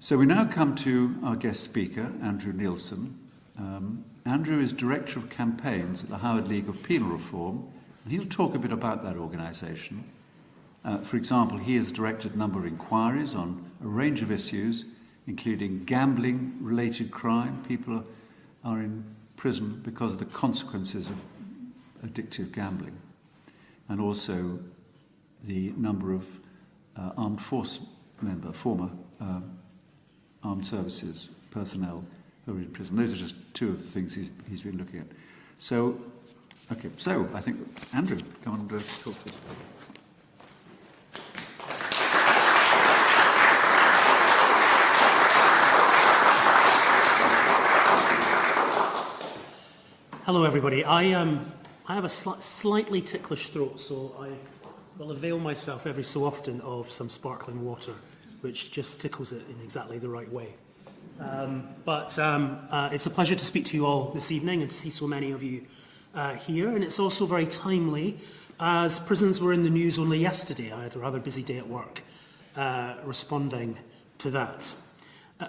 So we now come to our guest speaker, Andrew Neilson. Andrew is Director of Campaigns at the Howard League of Penal Reform, and he'll talk a bit about that organisation. For example, he has directed a number of inquiries on a range of issues, including gambling-related crime. People are in prison because of the consequences of addictive gambling, and also the number of armed force former armed services personnel who are in prison. Those are just two of the things he's been looking at. So, okay, so I think, Andrew, come on and talk to us. Hello, everybody. I have a slightly ticklish throat, so I will avail myself every so often of some sparkling water, which just tickles it in exactly the right way. But it's a pleasure to speak to you all this evening and to see so many of you here. And it's also very timely, as prisons were in the news only yesterday. I had a rather busy day at work responding to that.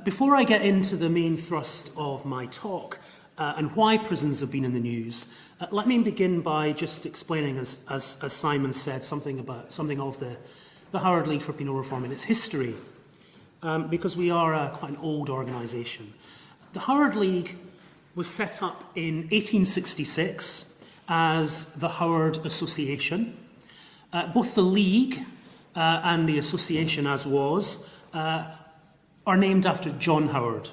Before I get into the main thrust of my talk, and why prisons have been in the news, let me begin by just explaining, as Simon said, something of the Howard League for Penal Reform and its history, because we are quite an old organisation. The Howard League was set up in 1866 as the Howard Association. Both the League and the Association, as was, are named after John Howard,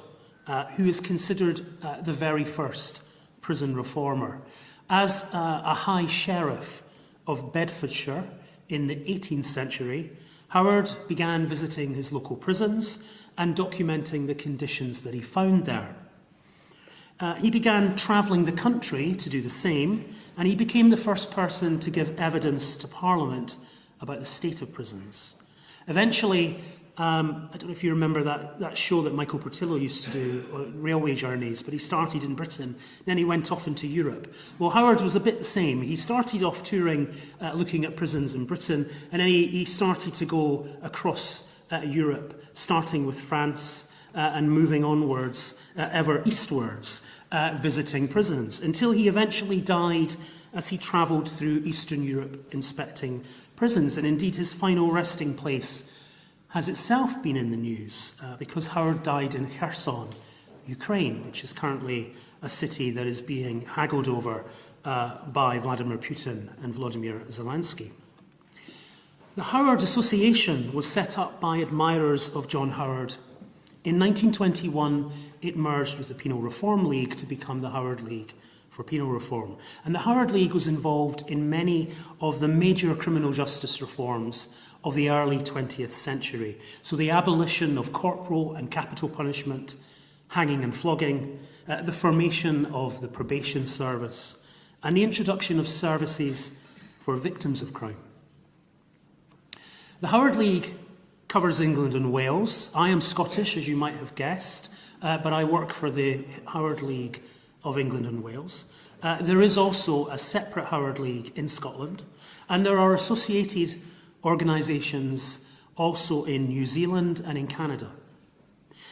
who is considered the very first prison reformer. As a High Sheriff of Bedfordshire in the 18th century, Howard began visiting his local prisons and documenting the conditions that he found there. He began travelling the country to do the same, and he became the first person to give evidence to Parliament about the state of prisons. Eventually, I don't know if you remember that show that Michael Portillo used to do, Railway Journeys, but he started in Britain, then he went off into Europe. Well, Howard was a bit the same. He started off touring, looking at prisons in Britain, and then he started to go across Europe, starting with France and moving onwards, ever eastwards, visiting prisons, until he eventually died as he travelled through Eastern Europe inspecting prisons. And indeed, his final resting place has itself been in the news because Howard died in Kherson, Ukraine, which is currently a city that is being haggled over by Vladimir Putin and Volodymyr Zelensky. The Howard Association was set up by admirers of John Howard. In 1921, it merged with the Penal Reform League to become the Howard League for Penal Reform. And the Howard League was involved in many of the major criminal justice reforms of the early 20th century. So the abolition of corporal and capital punishment, hanging and flogging, the formation of the probation service, and the introduction of services for victims of crime. The Howard League covers England and Wales. I am Scottish, as you might have guessed, but I work for the Howard League of England and Wales. There is also a separate Howard League in Scotland, and there are associated organisations also in New Zealand and in Canada.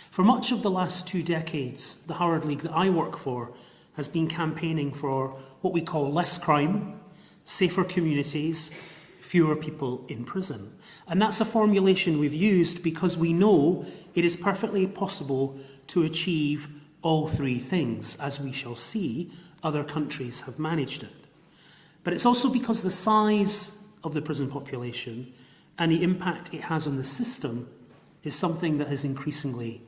For much of the last 2 decades, the Howard League that I work for has been campaigning for what we call less crime, safer communities, fewer people in prison. And that's a formulation we've used because we know it is perfectly possible to achieve all 3 things. As we shall see, other countries have managed it. But it's also because the size of the prison population and the impact it has on the system is something that has increasingly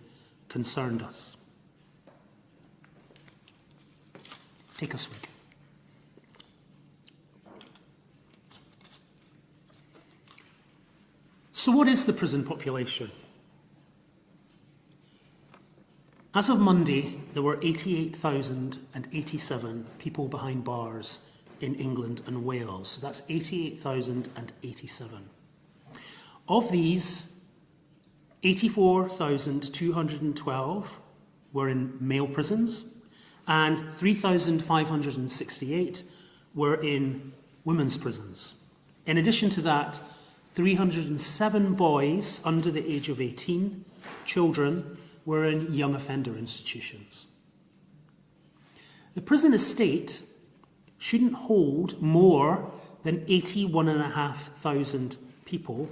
concerned us. Take a swig. So what is the prison population? As of Monday, there were 88,087 people behind bars in England and Wales. So that's 88,087. Of these, 84,212 were in male prisons and 3,568 were in women's prisons. In addition to that, 307 boys under the age of 18 children were in young offender institutions. The prison estate shouldn't hold more than 81,500 people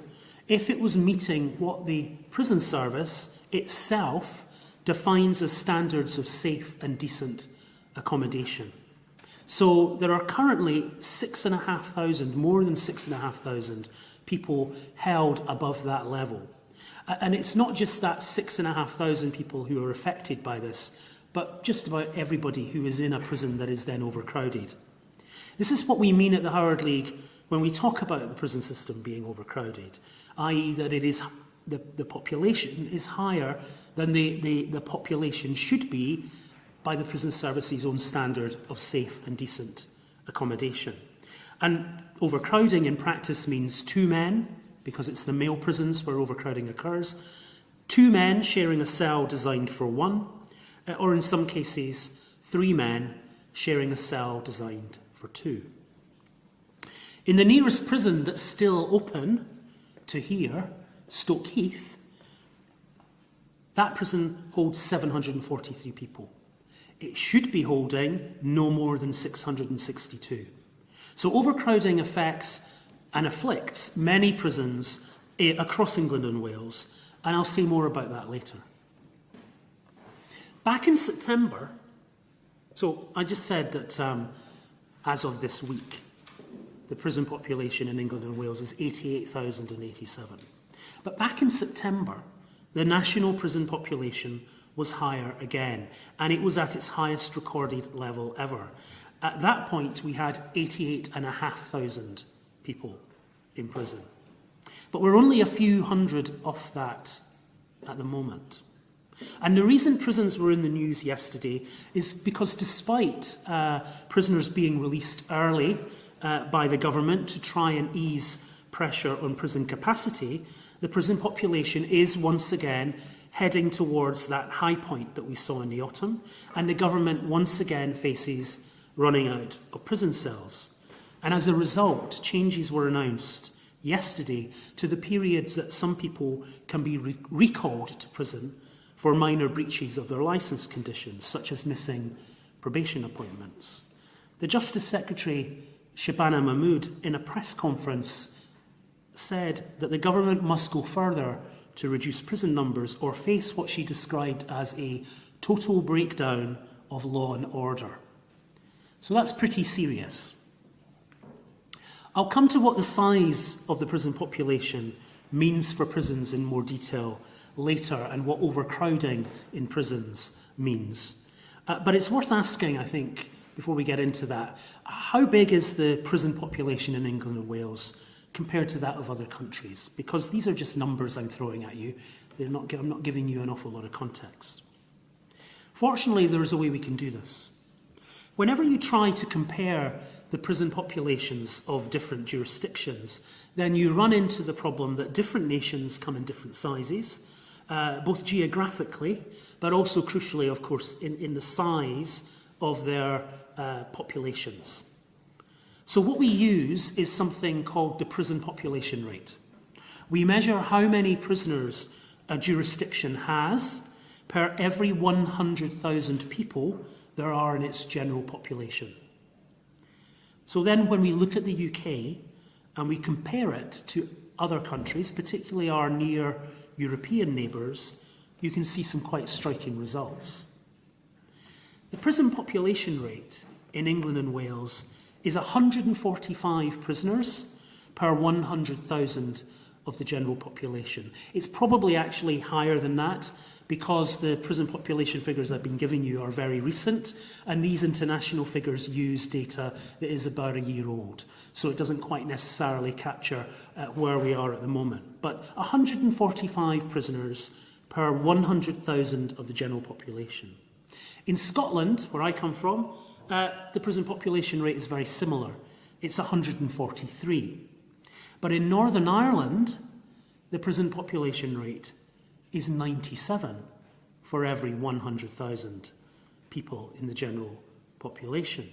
if it was meeting what the prison service itself defines as standards of safe and decent accommodation. So there are currently 6,500, more than 6,500 people held above that level. And it's not just that 6,500 people who are affected by this, but just about everybody who is in a prison that is then overcrowded. This is what we mean at the Howard League when we talk about the prison system being overcrowded, i.e. that it is the population is higher than the population should be by the prison service's own standard of safe and decent accommodation. And overcrowding in practice means 2 men, because it's the male prisons where overcrowding occurs, 2 men sharing a cell designed for 1, or in some cases, 3 men sharing a cell designed for 2. In the nearest prison that's still open to here, Stoke Heath, that prison holds 743 people. It should be holding no more than 662. So overcrowding affects and afflicts many prisons across England and Wales, and I'll say more about that later. Back in September, so I just said that as of this week, the prison population in England and Wales is 88,087. But back in September, the national prison population was higher again, and it was at its highest recorded level ever. At that point, we had 88,500 people in prison. But we're only a few hundred off that at the moment. And the reason prisons were in the news yesterday is because despite prisoners being released early by the government to try and ease pressure on prison capacity, the prison population is once again heading towards that high point that we saw in the autumn, and the government once again faces running out of prison cells. And as a result, changes were announced yesterday to the periods that some people can be recalled to prison for minor breaches of their licence conditions, such as missing probation appointments. The Justice Secretary, Shabana Mahmood, in a press conference said that the government must go further to reduce prison numbers or face what she described as a total breakdown of law and order. So that's pretty serious. I'll come to what the size of the prison population means for prisons in more detail later, and what overcrowding in prisons means. But it's worth asking, I think, before we get into that, how big is the prison population in England and Wales compared to that of other countries? Because these are just numbers I'm throwing at you. I'm not giving you an awful lot of context. Fortunately, there is a way we can do this. Whenever you try to compare the prison populations of different jurisdictions, then you run into the problem that different nations come in different sizes, both geographically, but also crucially, of course, in the size of their populations. So what we use is something called the prison population rate. We measure how many prisoners a jurisdiction has per every 100,000 people there are in its general population. So then when we look at the UK and we compare it to other countries, particularly our near European neighbours, you can see some quite striking results. The prison population rate in England and Wales is 145 prisoners per 100,000 of the general population. It's probably actually higher than that because the prison population figures I've been giving you are very recent, and these international figures use data that is about a year old. So it doesn't quite necessarily capture where we are at the moment. But 145 prisoners per 100,000 of the general population. In Scotland, where I come from, the prison population rate is very similar. It's 143. But in Northern Ireland, the prison population rate is 97 for every 100,000 people in the general population.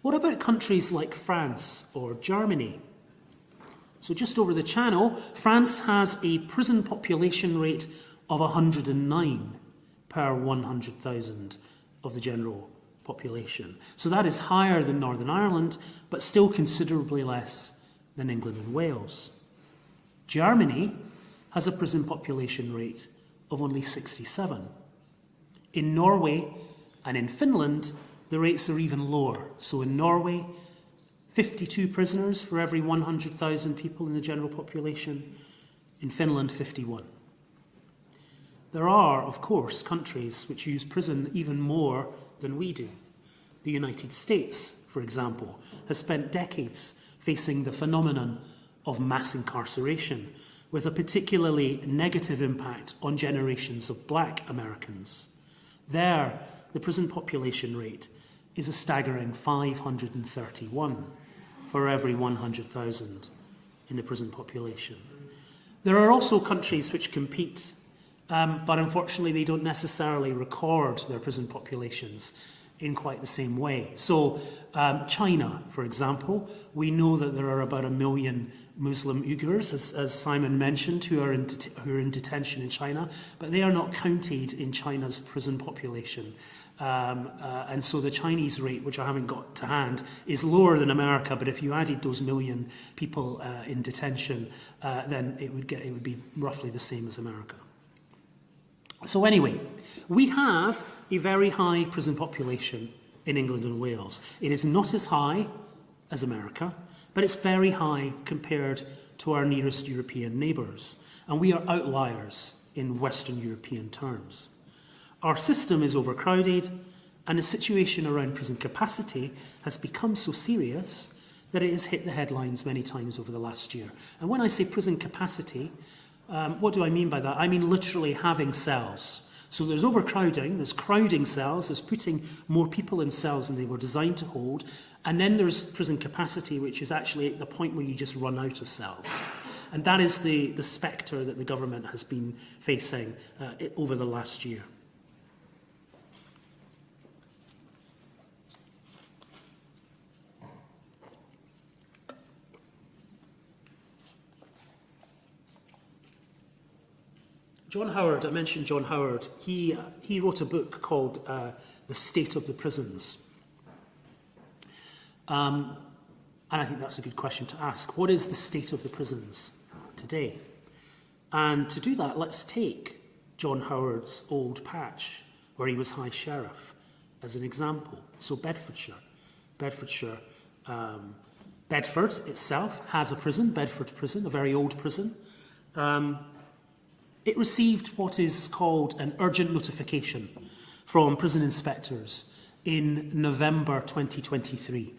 What about countries like France or Germany? So just over the Channel, France has a prison population rate of 109 per 100,000 of the general population. So that is higher than Northern Ireland, but still considerably less than England and Wales. Germany has a prison population rate of only 67. In Norway and in Finland, the rates are even lower. So in Norway, 52 prisoners for every 100,000 people in the general population. In Finland, 51. There are, of course, countries which use prison even more than we do. The United States, for example, has spent decades facing the phenomenon of mass incarceration, with a particularly negative impact on generations of black Americans. There, the prison population rate is a staggering 531 for every 100,000 in the prison population. There are also countries which compete, but unfortunately they don't necessarily record their prison populations in quite the same way. So China, for example, we know that there are about 1 million Muslim Uyghurs, as Simon mentioned, who are in detention in China, but they are not counted in China's prison population. And so the Chinese rate, which I haven't got to hand, is lower than America. But if you added those 1 million people in detention, then it would be roughly the same as America. So anyway, we have a very high prison population in England and Wales. It is not as high as America, but it's very high compared to our nearest European neighbours. And we are outliers in Western European terms. Our system is overcrowded, and the situation around prison capacity has become so serious that it has hit the headlines many times over the last year. And when I say prison capacity, what do I mean by that? I mean literally having cells. So there's overcrowding, there's crowding cells, there's putting more people in cells than they were designed to hold, and then there's prison capacity, which is actually at the point where you just run out of cells. And that is the spectre that the government has been facing over the last year. John Howard, I mentioned John Howard, he wrote a book called The State of the Prisons. And I think that's a good question to ask. What is the state of the prisons today? And to do that, let's take John Howard's old patch, where he was High Sheriff, as an example. So Bedfordshire. Bedford itself has a prison, Bedford Prison, a very old prison. It received what is called an urgent notification from prison inspectors in November 2023.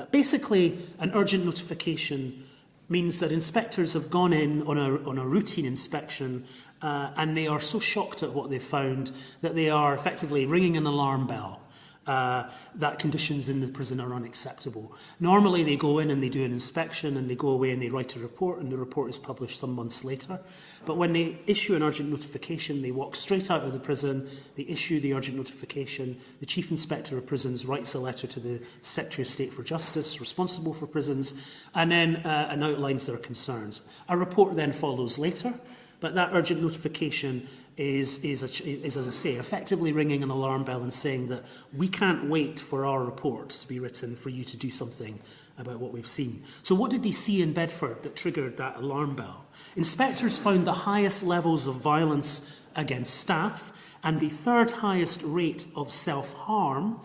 Basically, an urgent notification means that inspectors have gone in on a routine inspection and they are so shocked at what they've found that they are effectively ringing an alarm bell that conditions in the prison are unacceptable. Normally, they go in and they do an inspection and they go away and they write a report, and the report is published some months later. But when they issue an urgent notification, they walk straight out of the prison, they issue the urgent notification, the Chief Inspector of Prisons writes a letter to the Secretary of State for Justice, responsible for prisons, and then outlines their concerns. A report then follows later, but that urgent notification is, as I say, effectively ringing an alarm bell and saying that we can't wait for our report to be written for you to do something about what we've seen. So what did they see in Bedford that triggered that alarm bell? Inspectors found the highest levels of violence against staff and the third highest rate of self-harm,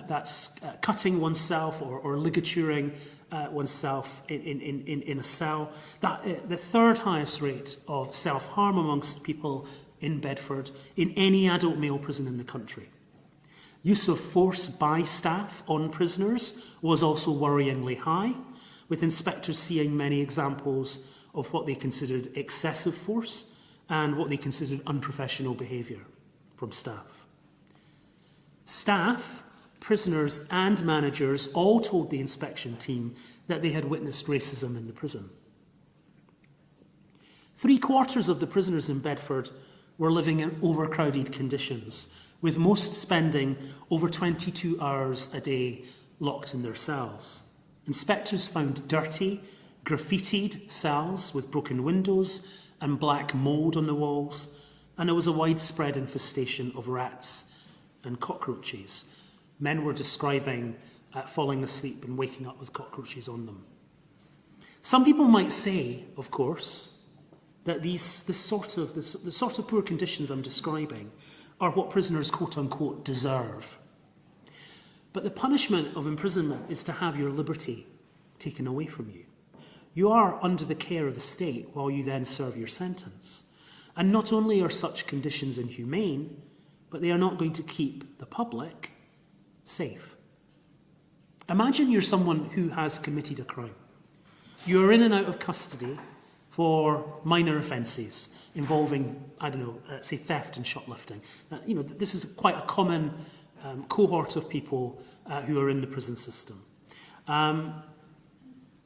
that's cutting oneself or ligaturing oneself in a cell. The third highest rate of self-harm amongst people in Bedford in any adult male prison in the country. Use of force by staff on prisoners was also worryingly high, with inspectors seeing many examples of what they considered excessive force and what they considered unprofessional behaviour from staff. Staff, prisoners and managers all told the inspection team that they had witnessed racism in the prison. 3/4 of the prisoners in Bedford were living in overcrowded conditions, with most spending over 22 hours a day locked in their cells. Inspectors found dirty, graffitied cells with broken windows and black mould on the walls, and there was a widespread infestation of rats and cockroaches. Men were describing falling asleep and waking up with cockroaches on them. Some people might say, of course, that the sort of poor conditions I'm describing are what prisoners, quote-unquote, deserve. But the punishment of imprisonment is to have your liberty taken away from you. You are under the care of the state while you then serve your sentence. And not only are such conditions inhumane, but they are not going to keep the public safe. Imagine you're someone who has committed a crime. You are in and out of custody for minor offences involving, say theft and shoplifting. This is quite a common cohort of people who are in the prison system.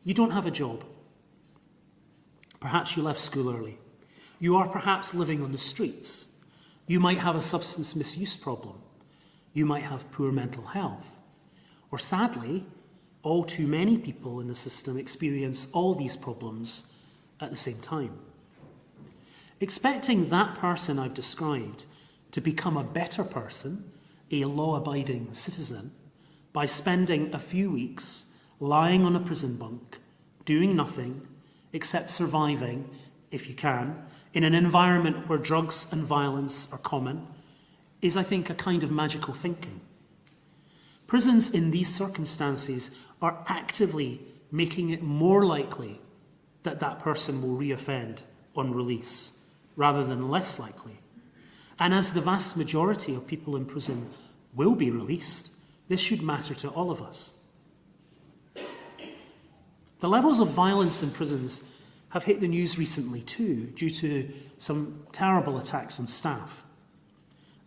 You don't have a job. Perhaps you left school early. You are perhaps living on the streets. You might have a substance misuse problem. You might have poor mental health. Or sadly, all too many people in the system experience all these problems at the same time. Expecting that person I've described to become a better person, a law-abiding citizen, by spending a few weeks lying on a prison bunk, doing nothing except surviving, if you can, in an environment where drugs and violence are common, is, I think, a kind of magical thinking. Prisons in these circumstances are actively making it more likely that that person will reoffend on release, rather than less likely. And as the vast majority of people in prison will be released, this should matter to all of us. The levels of violence in prisons have hit the news recently too, due to some terrible attacks on staff.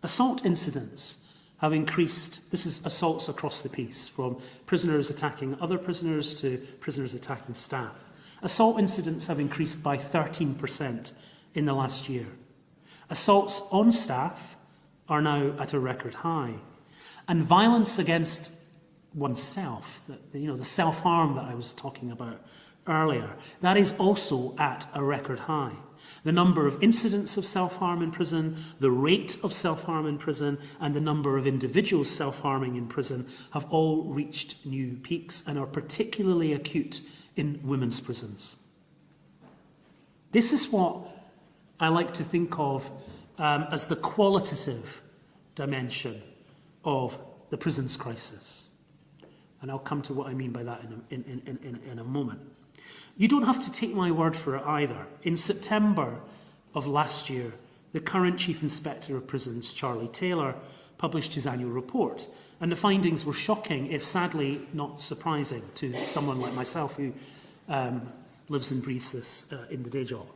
Assault incidents have increased. This is assaults across the piece, from prisoners attacking other prisoners to prisoners attacking staff. Assault incidents have increased by 13% in the last year. Assaults on staff are now at a record high. And violence against oneself, the self-harm that I was talking about earlier, that is also at a record high. The number of incidents of self-harm in prison, the rate of self-harm in prison, and the number of individuals self-harming in prison have all reached new peaks and are particularly acute in women's prisons. This is what I like to think of as the qualitative dimension of the prisons crisis. And I'll come to what I mean by that in a moment. You don't have to take my word for it either. In September of last year, the current Chief Inspector of Prisons, Charlie Taylor, published his annual report. And the findings were shocking, if sadly not surprising to someone like myself who lives and breathes this in the day job.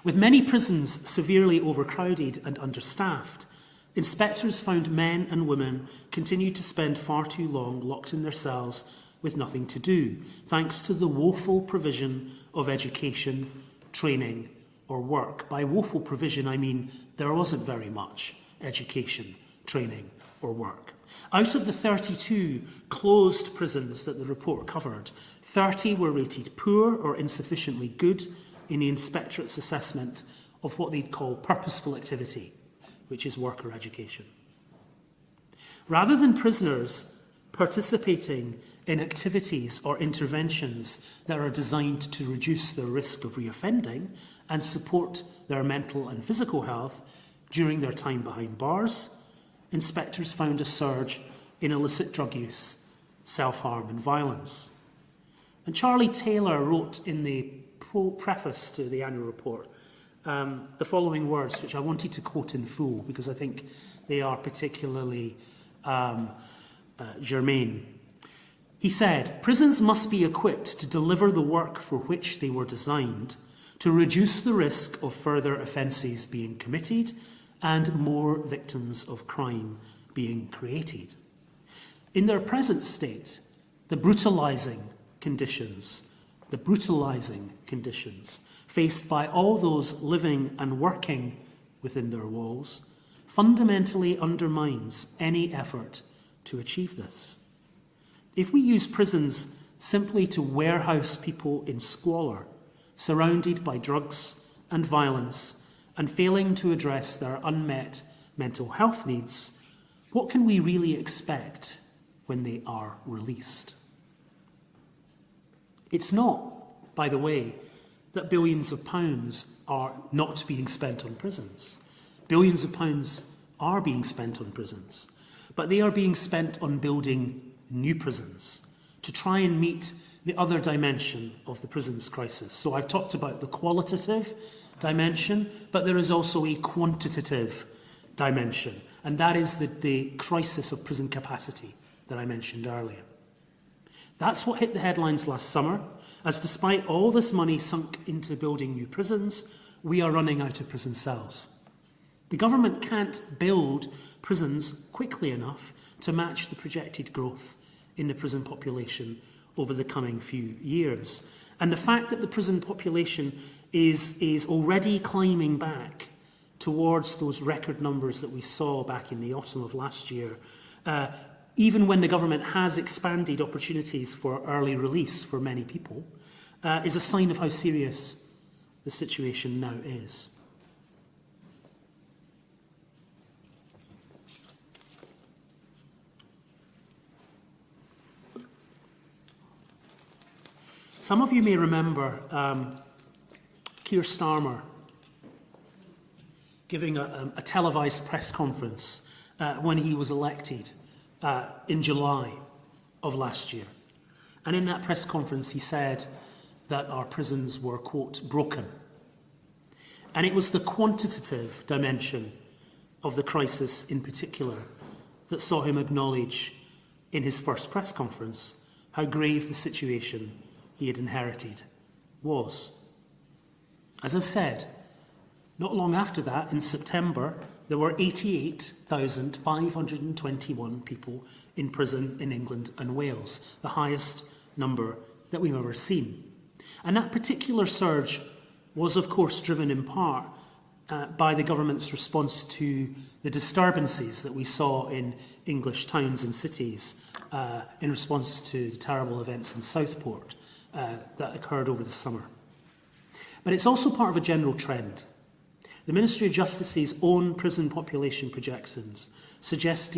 With many prisons severely overcrowded and understaffed, inspectors found men and women continued to spend far too long locked in their cells with nothing to do, thanks to the woeful provision of education, training, or work. By woeful provision, I mean there wasn't very much education, training, or work. Out of the 32 closed prisons that the report covered, 30 were rated poor or insufficiently good in the inspectorate's assessment of what they'd call purposeful activity, which is work or education. Rather than prisoners participating in activities or interventions that are designed to reduce their risk of reoffending and support their mental and physical health during their time behind bars, inspectors found a surge in illicit drug use, self-harm and violence. And Charlie Taylor wrote in the preface to the annual report the following words, which I wanted to quote in full because I think they are particularly germane. He said, "Prisons must be equipped to deliver the work for which they were designed, to reduce the risk of further offences being committed and more victims of crime being created. In their present state, the brutalising conditions faced by all those living and working within their walls fundamentally undermines any effort to achieve this. If we use prisons simply to warehouse people in squalor, surrounded by drugs and violence, and failing to address their unmet mental health needs, what can we really expect when they are released? It's not, by the way, that billions of pounds are not being spent on prisons. Billions of pounds are being spent on prisons, but they are being spent on building new prisons to try and meet the other dimension of the prisons crisis. So I've talked about the qualitative dimension, but there is also a quantitative dimension, and that is the crisis of prison capacity that I mentioned earlier. That's what hit the headlines last summer, as despite all this money sunk into building new prisons, we are running out of prison cells. The government can't build prisons quickly enough to match the projected growth in the prison population over the coming few years. And the fact that the prison population is already climbing back towards those record numbers that we saw back in the autumn of last year, even when the government has expanded opportunities for early release for many people, is a sign of how serious the situation now is. Some of you may remember Keir Starmer giving a televised press conference when he was elected in July of last year. And in that press conference, he said that our prisons were, quote, broken. And it was the quantitative dimension of the crisis in particular that saw him acknowledge in his first press conference how grave the situation he had inherited was. As I've said, not long after that, in September, there were 88,521 people in prison in England and Wales, the highest number that we've ever seen. And that particular surge was, of course, driven in part by the government's response to the disturbances that we saw in English towns and cities in response to the terrible events in Southport that occurred over the summer. But it's also part of a general trend. The Ministry of Justice's own prison population projections suggest,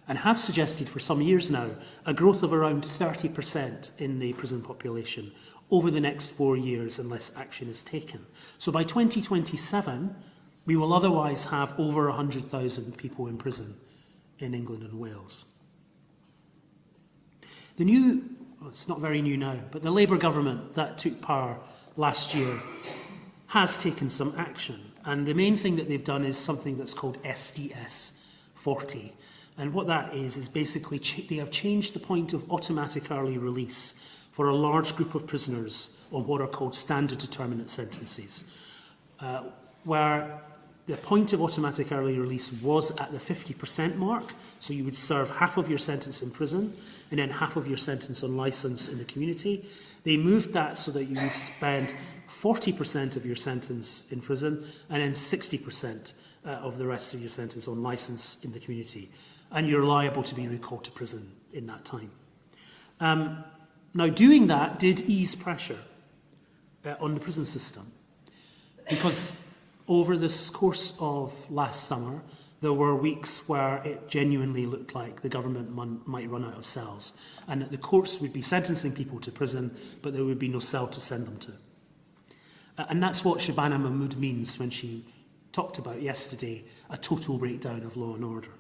and have suggested for some years now, a growth of around 30% in the prison population over the next 4 years unless action is taken. So by 2027, we will otherwise have over 100,000 people in prison in England and Wales. The new, well, it's not very new now, but the Labour government that took power last year has taken some action. And the main thing that they've done is something that's called SDS 40. And what that is basically they have changed the point of automatic early release for a large group of prisoners on what are called standard determinant sentences, where the point of automatic early release was at the 50% mark, so you would serve half of your sentence in prison and then half of your sentence on licence in the community. They moved that so that you would spend 40% of your sentence in prison and then 60% of the rest of your sentence on licence in the community. And you're liable to be recalled to prison in that time. Now, doing that did ease pressure on the prison system, because over this course of last summer, there were weeks where it genuinely looked like the government might run out of cells, and that the courts would be sentencing people to prison, but there would be no cell to send them to. And that's what Shabana Mahmood means when she talked about yesterday a total breakdown of law and order.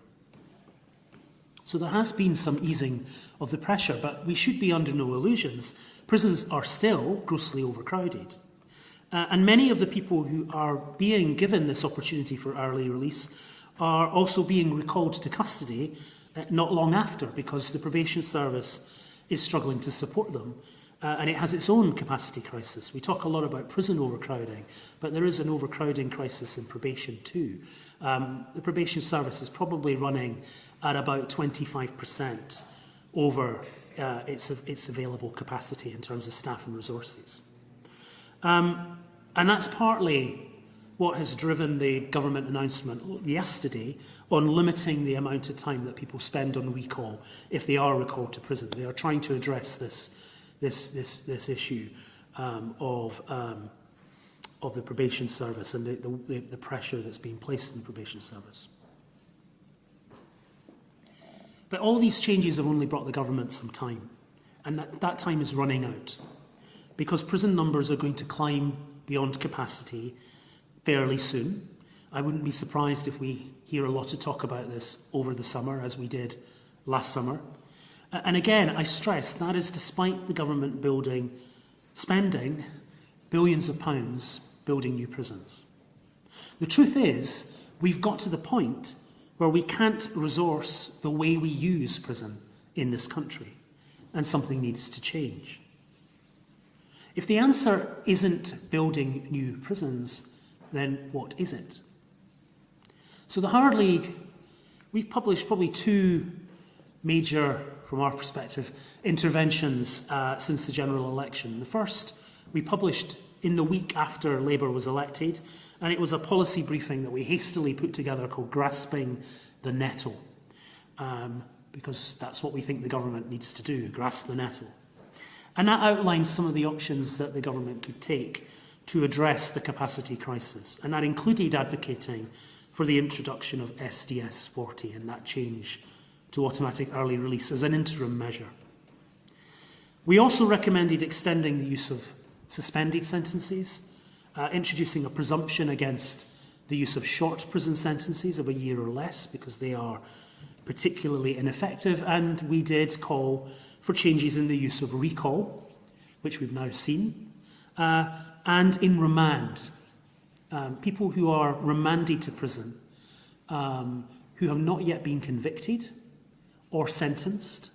So there has been some easing of the pressure, but we should be under no illusions. Prisons are still grossly overcrowded. And many of the people who are being given this opportunity for early release are also being recalled to custody not long after, because the probation service is struggling to support them. And it has its own capacity crisis. We talk a lot about prison overcrowding, but there is an overcrowding crisis in probation too. The probation service is probably running at about 25% over its available capacity in terms of staff and resources. And that's partly what has driven the government announcement yesterday on limiting the amount of time that people spend on recall if they are recalled to prison. They are trying to address this issue of the probation service and the pressure that's being placed on the probation service. But all these changes have only brought the government some time, and that time is running out because prison numbers are going to climb beyond capacity fairly soon. I wouldn't be surprised if we hear a lot of talk about this over the summer, as we did last summer. And again, I stress that is despite the government spending billions of pounds building new prisons. The truth is, we've got to the point where we can't resource the way we use prison in this country, and something needs to change. If the answer isn't building new prisons, then what is it? So the Howard League, we've published probably two major, from our perspective, interventions since the general election. The first we published in the week after Labour was elected, and it was a policy briefing that we hastily put together called Grasping the Nettle, because that's what we think the government needs to do, grasp the nettle. And that outlines some of the options that the government could take to address the capacity crisis, and that included advocating for the introduction of SDS 40 and that change to automatic early release as an interim measure. We also recommended extending the use of suspended sentences, introducing a presumption against the use of short prison sentences of a year or less because they are particularly ineffective, and we did call for changes in the use of recall, which we've now seen, and in remand. People who are remanded to prison, who have not yet been convicted or sentenced,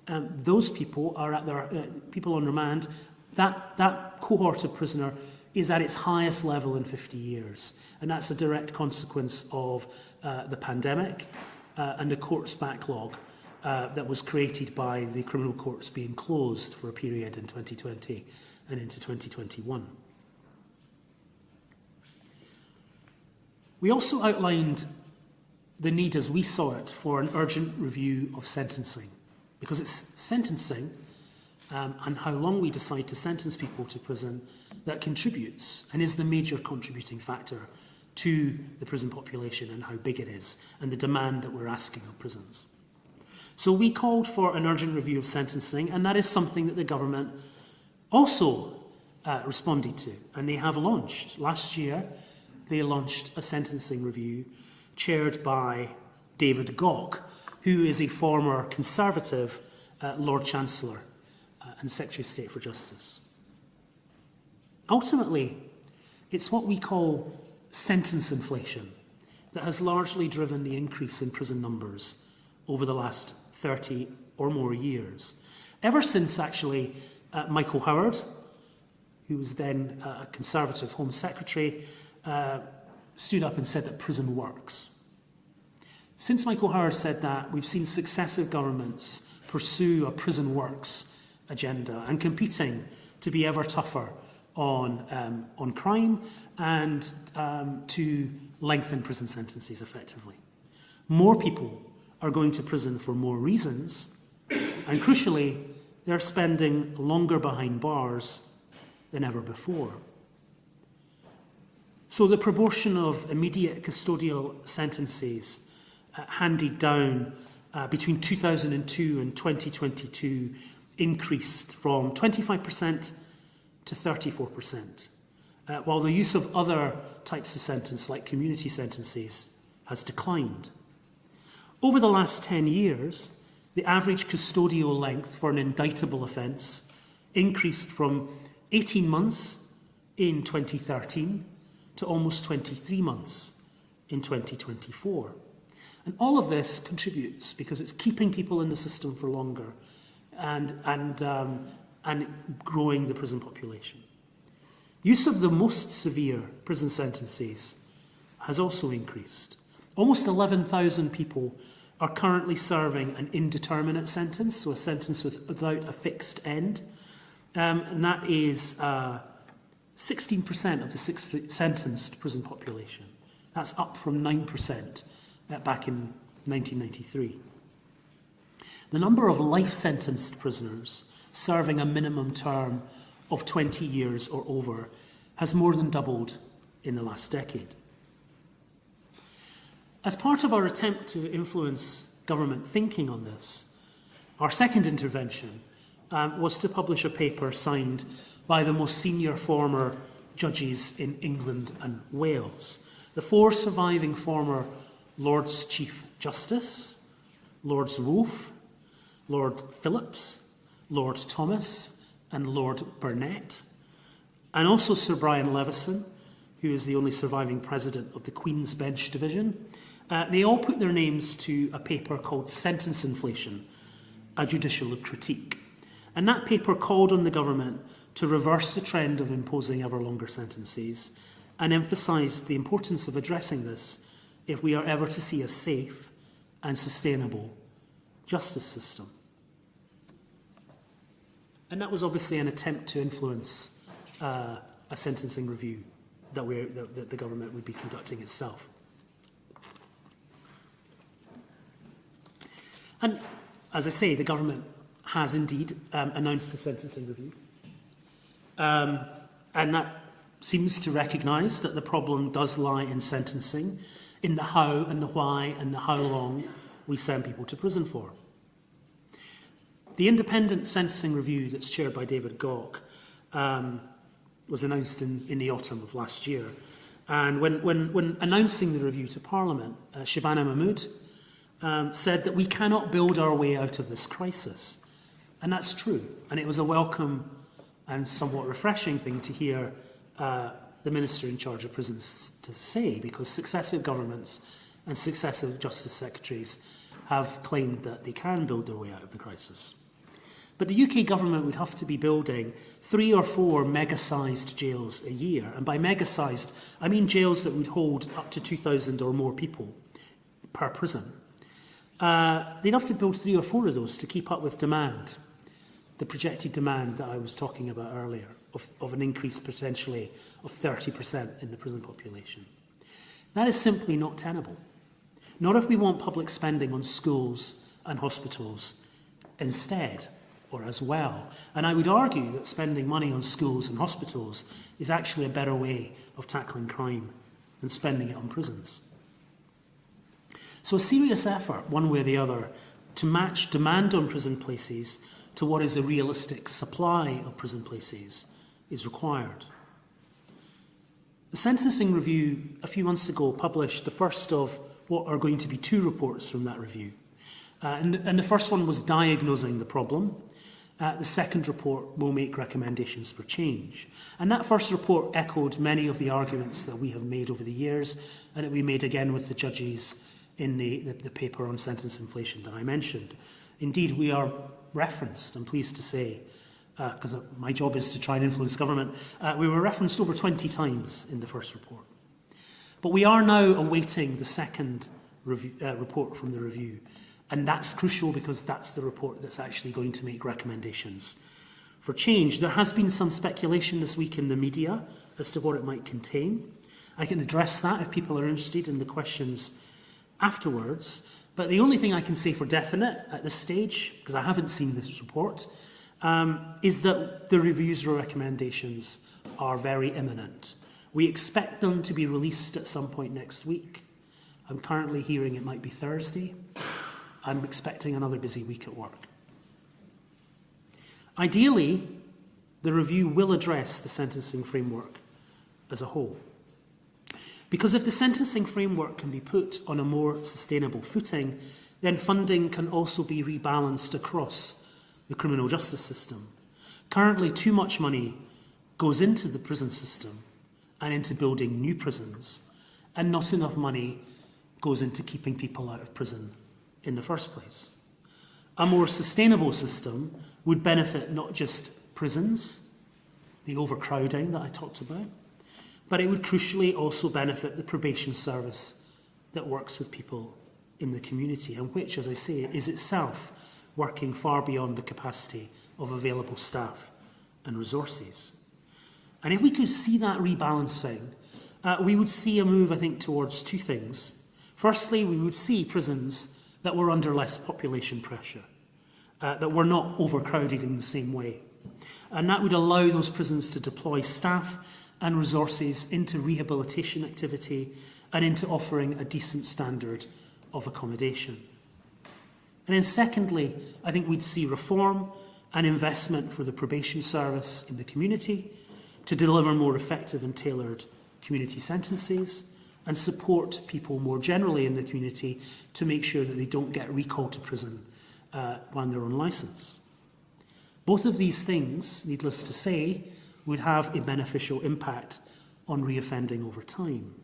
those people are at their people on remand. That cohort of prisoner is at its highest level in 50 years, and that's a direct consequence of the pandemic and the court's backlog that was created by the criminal courts being closed for a period in 2020 and into 2021. We also outlined the need, as we saw it, for an urgent review of sentencing, because it's sentencing and how long we decide to sentence people to prison that contributes and is the major contributing factor to the prison population and how big it is and the demand that we're asking of prisons. So we called for an urgent review of sentencing, and that is something that the government also responded to, and they have launched. Last year, they launched a sentencing review chaired by David Gauke, who is a former Conservative Lord Chancellor and Secretary of State for Justice. Ultimately, it's what we call sentence inflation that has largely driven the increase in prison numbers over the last 30 or more years. Ever since, actually, Michael Howard, who was then a Conservative Home Secretary, stood up and said that prison works. Since Michael Howard said that, we've seen successive governments pursue a prison works agenda and competing to be ever tougher on crime and to lengthen prison sentences effectively. More people are going to prison for more reasons, and crucially, they're spending longer behind bars than ever before. So the proportion of immediate custodial sentences handed down between 2002 and 2022 increased from 25% to 34%, while the use of other types of sentence, like community sentences, has declined. Over the last 10 years, the average custodial length for an indictable offence increased from 18 months in 2013 to almost 23 months in 2024. And all of this contributes because it's keeping people in the system for longer and growing the prison population. Use of the most severe prison sentences has also increased. Almost 11,000 people are currently serving an indeterminate sentence, so a sentence without a fixed end. And that is 16% of the sentenced prison population. That's up from 9% back in 1993. The number of life-sentenced prisoners serving a minimum term of 20 years or over has more than doubled in the last decade. As part of our attempt to influence government thinking on this, our second intervention was to publish a paper signed by the most senior former judges in England and Wales. The 4 surviving former Lords Chief Justice, Lords Wolfe, Lord Phillips, Lord Thomas and Lord Burnett, and also Sir Brian Levison, who is the only surviving president of the Queen's Bench Division. They all put their names to a paper called Sentence Inflation, a Judicial Critique. And that paper called on the government to reverse the trend of imposing ever longer sentences and emphasised the importance of addressing this if we are ever to see a safe and sustainable justice system. And that was obviously an attempt to influence a sentencing review that the government would be conducting itself. And as I say, the government has indeed announced the sentencing review. And that seems to recognise that the problem does lie in sentencing, in the how and the why and the how long we send people to prison for. The independent sentencing review that's chaired by David Gauck was announced in the autumn of last year. And when announcing the review to Parliament, Shabana Mahmood said that we cannot build our way out of this crisis. And that's true. And it was a welcome and somewhat refreshing thing to hear the Minister in charge of prisons to say, because successive governments and successive Justice Secretaries have claimed that they can build their way out of the crisis. But the UK government would have to be building 3 or 4 mega-sized jails a year. And by mega-sized, I mean jails that would hold up to 2,000 or more people per prison. They'd have to build 3 or 4 of those to keep up with demand, the projected demand that I was talking about earlier, of an increase potentially of 30% in the prison population. That is simply not tenable. Not if we want public spending on schools and hospitals instead, or as well. And I would argue that spending money on schools and hospitals is actually a better way of tackling crime than spending it on prisons. So a serious effort, one way or the other, to match demand on prison places to what is a realistic supply of prison places is required. The Sentencing Review a few months ago published the first of what are going to be 2 reports from that review. And the first one was diagnosing the problem. The second report will make recommendations for change. And that first report echoed many of the arguments that we have made over the years and that we made again with the judges in the paper on sentence inflation that I mentioned. Indeed, we are referenced, I'm pleased to say, because my job is to try and influence government, we were referenced over 20 times in the first report. But we are now awaiting the second report from the review. And that's crucial because that's the report that's actually going to make recommendations for change. There has been some speculation this week in the media as to what it might contain. I can address that if people are interested in the questions afterwards. But the only thing I can say for definite at this stage, because I haven't seen this report, is that the review's recommendations are very imminent. We expect them to be released at some point next week. I'm currently hearing it might be Thursday. I'm expecting another busy week at work. Ideally, the review will address the sentencing framework as a whole. Because if the sentencing framework can be put on a more sustainable footing, then funding can also be rebalanced across the criminal justice system. Currently, too much money goes into the prison system and into building new prisons, and not enough money goes into keeping people out of prison in the first place. A more sustainable system would benefit not just prisons, the overcrowding that I talked about, but it would crucially also benefit the probation service that works with people in the community, and which, as I say, is itself working far beyond the capacity of available staff and resources. And if we could see that rebalancing, we would see a move, I think, towards two things. Firstly, we would see prisons that were under less population pressure, that were not overcrowded in the same way. And that would allow those prisons to deploy staff and resources into rehabilitation activity and into offering a decent standard of accommodation. And then secondly, I think we'd see reform and investment for the probation service in the community to deliver more effective and tailored community sentences and support people more generally in the community to make sure that they don't get recalled to prison when they're on licence. Both of these things, needless to say, would have a beneficial impact on reoffending over time.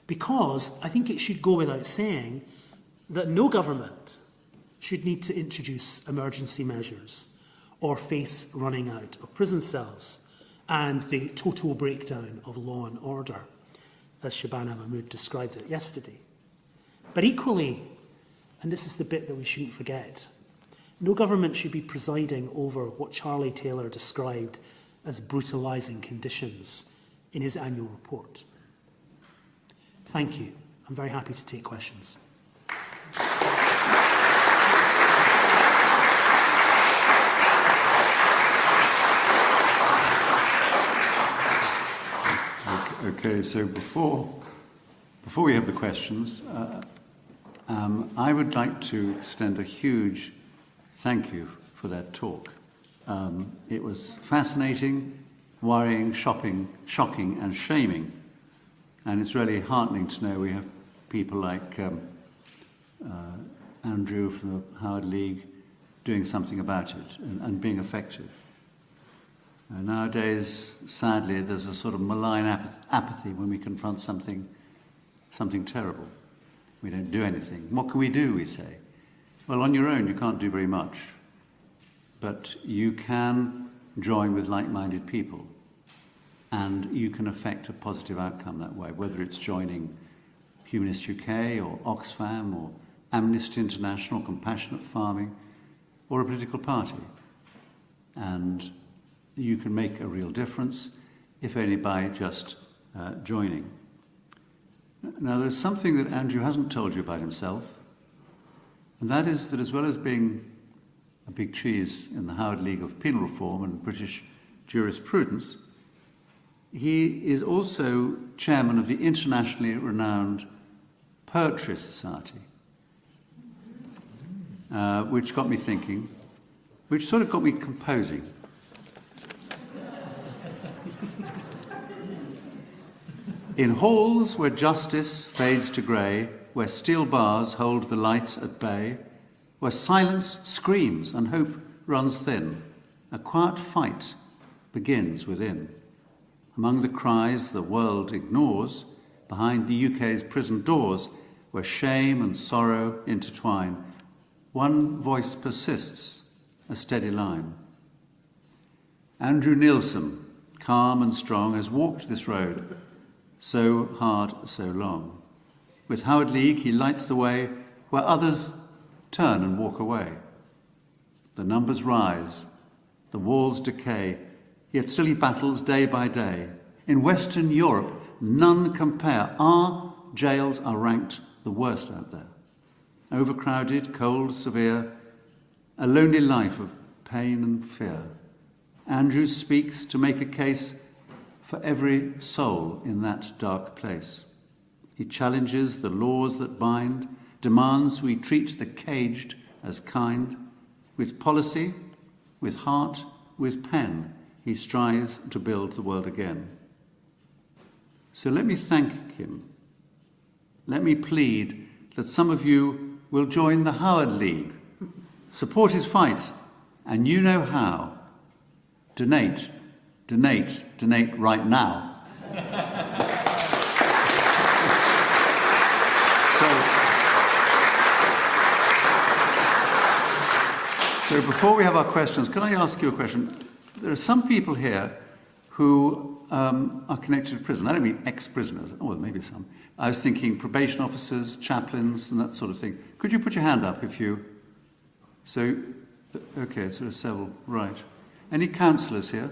Because I think it should go without saying that no government should need to introduce emergency measures or face running out of prison cells and the total breakdown of law and order, as Shabana Mahmood described it yesterday. But equally, and this is the bit that we shouldn't forget, no government should be presiding over what Charlie Taylor described as brutalising conditions in his annual report. Thank you. I'm very happy to take questions. Okay, so before we have the questions, I would like to extend a huge thank you for that talk. It was fascinating, worrying, shocking, and shaming. And it's really heartening to know we have people like Andrew from the Howard League doing something about it and being effective. Nowadays, sadly, there's a sort of malign apathy when we confront something terrible. We don't do anything. What can we do, we say? Well, on your own, you can't do very much. But you can join with like-minded people, and you can affect a positive outcome that way, whether it's joining Humanists UK or Oxfam or Amnesty International, Compassionate Farming, or a political party. And you can make a real difference, if only by just joining. Now, there's something that Andrew hasn't told you about himself, and that is that as well as being a big cheese in the Howard League of Penal Reform and British jurisprudence, he is also chairman of the internationally renowned Poetry Society, which got me thinking, which sort of got me composing. In halls where justice fades to grey, where steel bars hold the light at bay, where silence screams and hope runs thin, a quiet fight begins within. Among the cries the world ignores, behind the UK's prison doors, where shame and sorrow intertwine, one voice persists, a steady line. Andrew Neilson, calm and strong, has walked this road, so hard, so long. With Howard League, he lights the way where others turn and walk away. The numbers rise, the walls decay, yet still he battles day by day. In Western Europe, none compare. Our jails are ranked the worst out there. Overcrowded, cold, severe, a lonely life of pain and fear. Andrew speaks to make a case for every soul in that dark place. He challenges the laws that bind, demands we treat the caged as kind. With policy, with heart, with pen, he strives to build the world again. So let me thank him. Let me plead that some of you will join the Howard League, support his fight, and you know how. Donate, donate, donate right now. So before we have our questions, can I ask you a question? There are some people here who are connected to prison. I don't mean ex-prisoners. Oh, well, maybe some. I was thinking probation officers, chaplains, and that sort of thing. Could you put your hand up if you... So, okay, sort of several, right. Any counsellors here?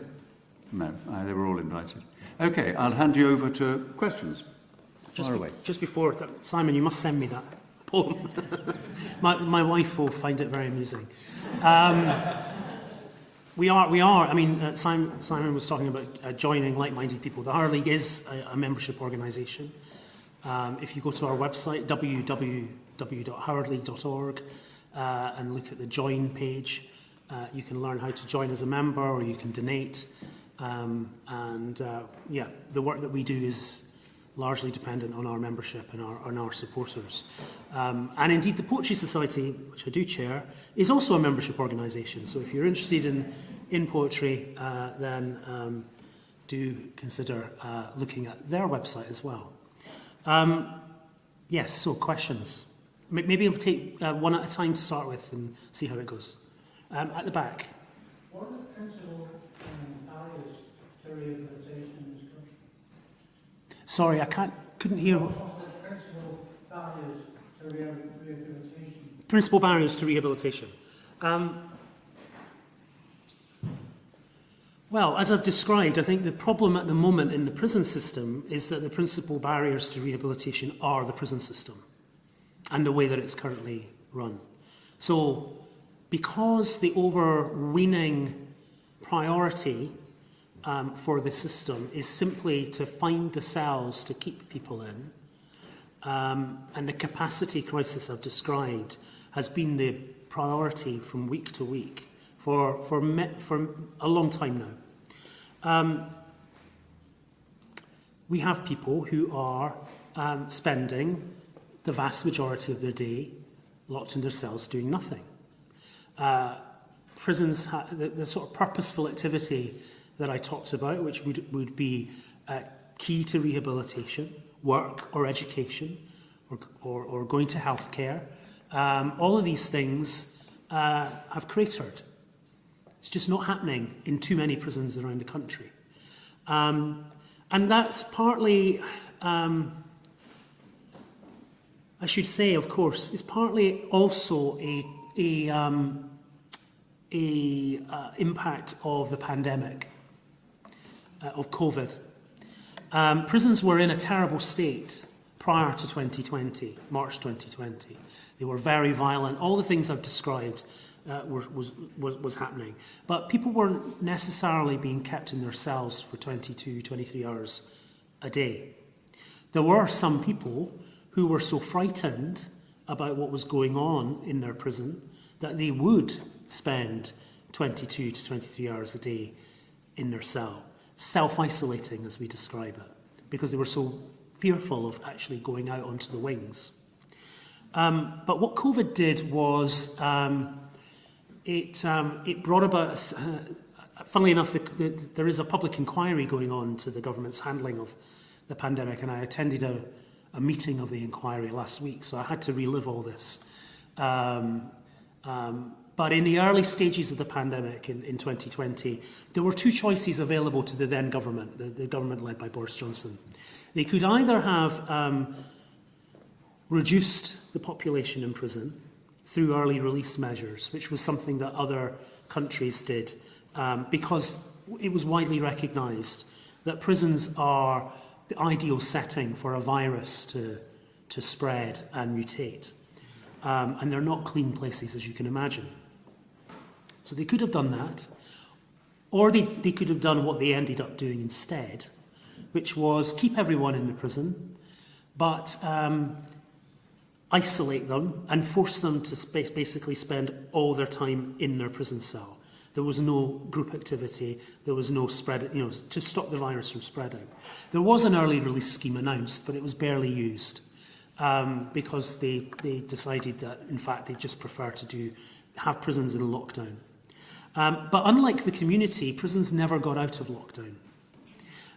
No, they were all invited. Okay, I'll hand you over to questions. Just before, Simon, you must send me that poem. my wife will find it very amusing. We are. I mean, Simon was talking about joining like-minded people. The Howard League is a membership organisation. If you go to our website, www.howardleague.org, and look at the join page, you can learn how to join as a member, or you can donate. Yeah, the work that we do is largely dependent on our membership and on our supporters. And indeed, the Poetry Society, which I do chair, is also a membership organisation. So if you're interested in poetry, then do consider looking at their website as well. Yes, so questions. Maybe we'll take one at a time to start with and see how it goes. At the back. What are the principal barriers to rehabilitation in this country? Sorry, couldn't hear. What are the principal barriers to rehabilitation? Principal barriers to rehabilitation. Well, as I've described, I think the problem at the moment in the prison system is that the principal barriers to rehabilitation are the prison system and the way that it's currently run. So, because the overweening priority for the system is simply to find the cells to keep people in, and the capacity crisis I've described has been the priority from week to week for a long time now. We have people who are spending the vast majority of their day locked in their cells doing nothing. Prisons, the sort of purposeful activity that I talked about, which would be key to rehabilitation, work or education, or going to healthcare, all of these things have cratered. It's just not happening in too many prisons around the country. And that's partly, I should say, of course, it's partly also a impact of the pandemic, of COVID. Prisons were in a terrible state prior to 2020, March 2020. They were very violent. All the things I've described was happening. But people weren't necessarily being kept in their cells for 22, 23 hours a day. There were some people who were so frightened about what was going on in their prison that they would spend 22 to 23 hours a day in their cell, self-isolating as we describe it, because they were so fearful of actually going out onto the wings. But what COVID did was it brought about, funnily enough, there is a public inquiry going on to the government's handling of the pandemic, and I attended a meeting of the inquiry last week, so I had to relive all this. But in the early stages of the pandemic in 2020, there were two choices available to the then government, the government led by Boris Johnson. They could either have reduced the population in prison through early release measures, which was something that other countries did, because it was widely recognised that prisons are the ideal setting for a virus to spread and mutate. And they're not clean places, as you can imagine. So they could have done that, or they could have done what they ended up doing instead, which was keep everyone in the prison, but isolate them and force them to basically spend all their time in their prison cell. There was no group activity, there was no spread, to stop the virus from spreading. There was an early release scheme announced, but it was barely used because they decided that, in fact, they just prefer to have prisons in lockdown. But unlike the community, prisons never got out of lockdown.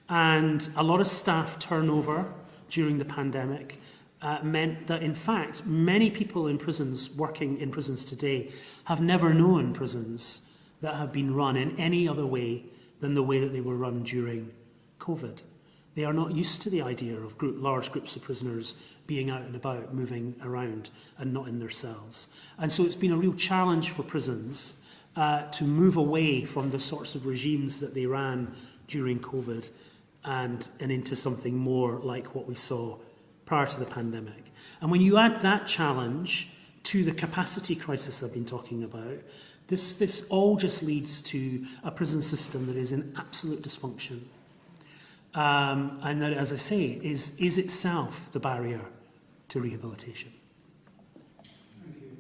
And a lot of staff turnover during the pandemic meant that, in fact, many people in prisons, working in prisons today, have never known prisons that have been run in any other way than the way that they were run during COVID. They are not used to the idea of large groups of prisoners being out and about, moving around and not in their cells. And so it's been a real challenge for prisons to move away from the sorts of regimes that they ran during COVID and into something more like what we saw prior to the pandemic. And when you add that challenge to the capacity crisis I've been talking about, this all just leads to a prison system that is in absolute dysfunction. And that, as I say, is itself the barrier to rehabilitation. Thank you.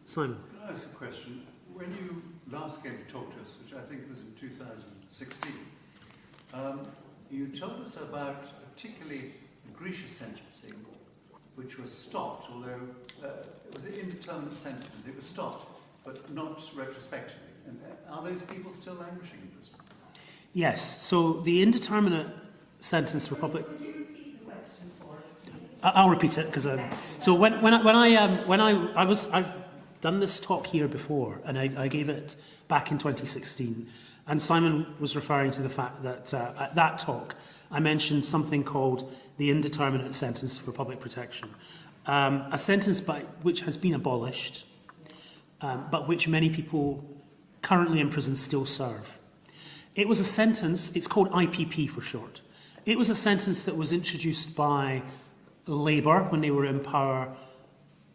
Simon. Can I ask a question? When you last came to talk to us, which I think was in 2016, you told us about particularly egregious sentencing, which was stopped, although it was indeterminate sentences. It was stopped, but not retrospectively. And are those people still languishing in prison? Yes. So the indeterminate sentence for public. Could you repeat the question for us, please? I'll repeat it because so I've done this talk here before, and I gave it back in 2016, and Simon was referring to the fact that at that talk I mentioned something called the indeterminate sentence for public protection, a sentence which has been abolished, but which many people currently in prison still serve. It was a sentence, it's called IPP for short. It was a sentence that was introduced by Labour when they were in power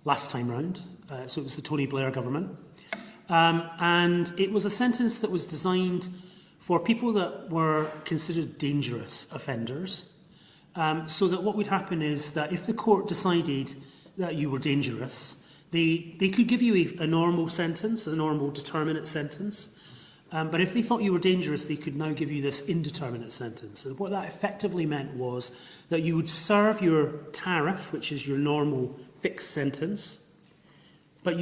last time round, so it was the Tony Blair government. And it was a sentence that was designed for people that were considered dangerous offenders, so that what would happen is that if the court decided that you were dangerous, they could give you a normal sentence, a normal determinate sentence, but if they thought you were dangerous, they could now give you this indeterminate sentence. And what that effectively meant was that you would serve your tariff, which is your normal fixed sentence, but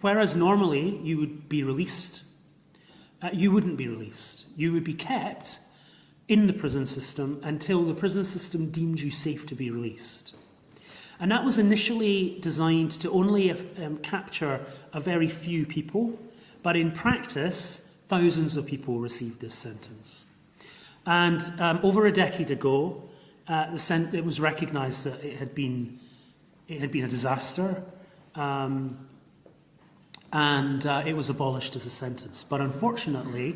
whereas normally you would be released, you wouldn't be released. You would be kept in the prison system until the prison system deemed you safe to be released. And that was initially designed to only capture a very few people, but in practice, thousands of people received this sentence. And over a decade ago, it was recognised that it had been a disaster, and it was abolished as a sentence. But unfortunately,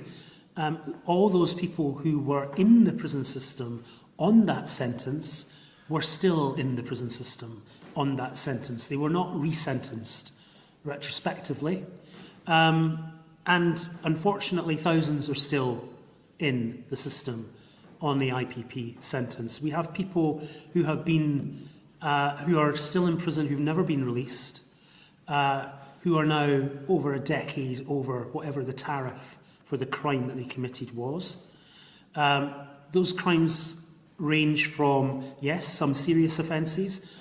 all those people who were in the prison system on that sentence were still in the prison system on that sentence. They were not resentenced retrospectively. And unfortunately, thousands are still in the system on the IPP sentence. We have people who have been, who are still in prison, who've never been released, who are now over a decade over whatever the tariff for the crime that they committed was. Those crimes range from, yes, some serious offences,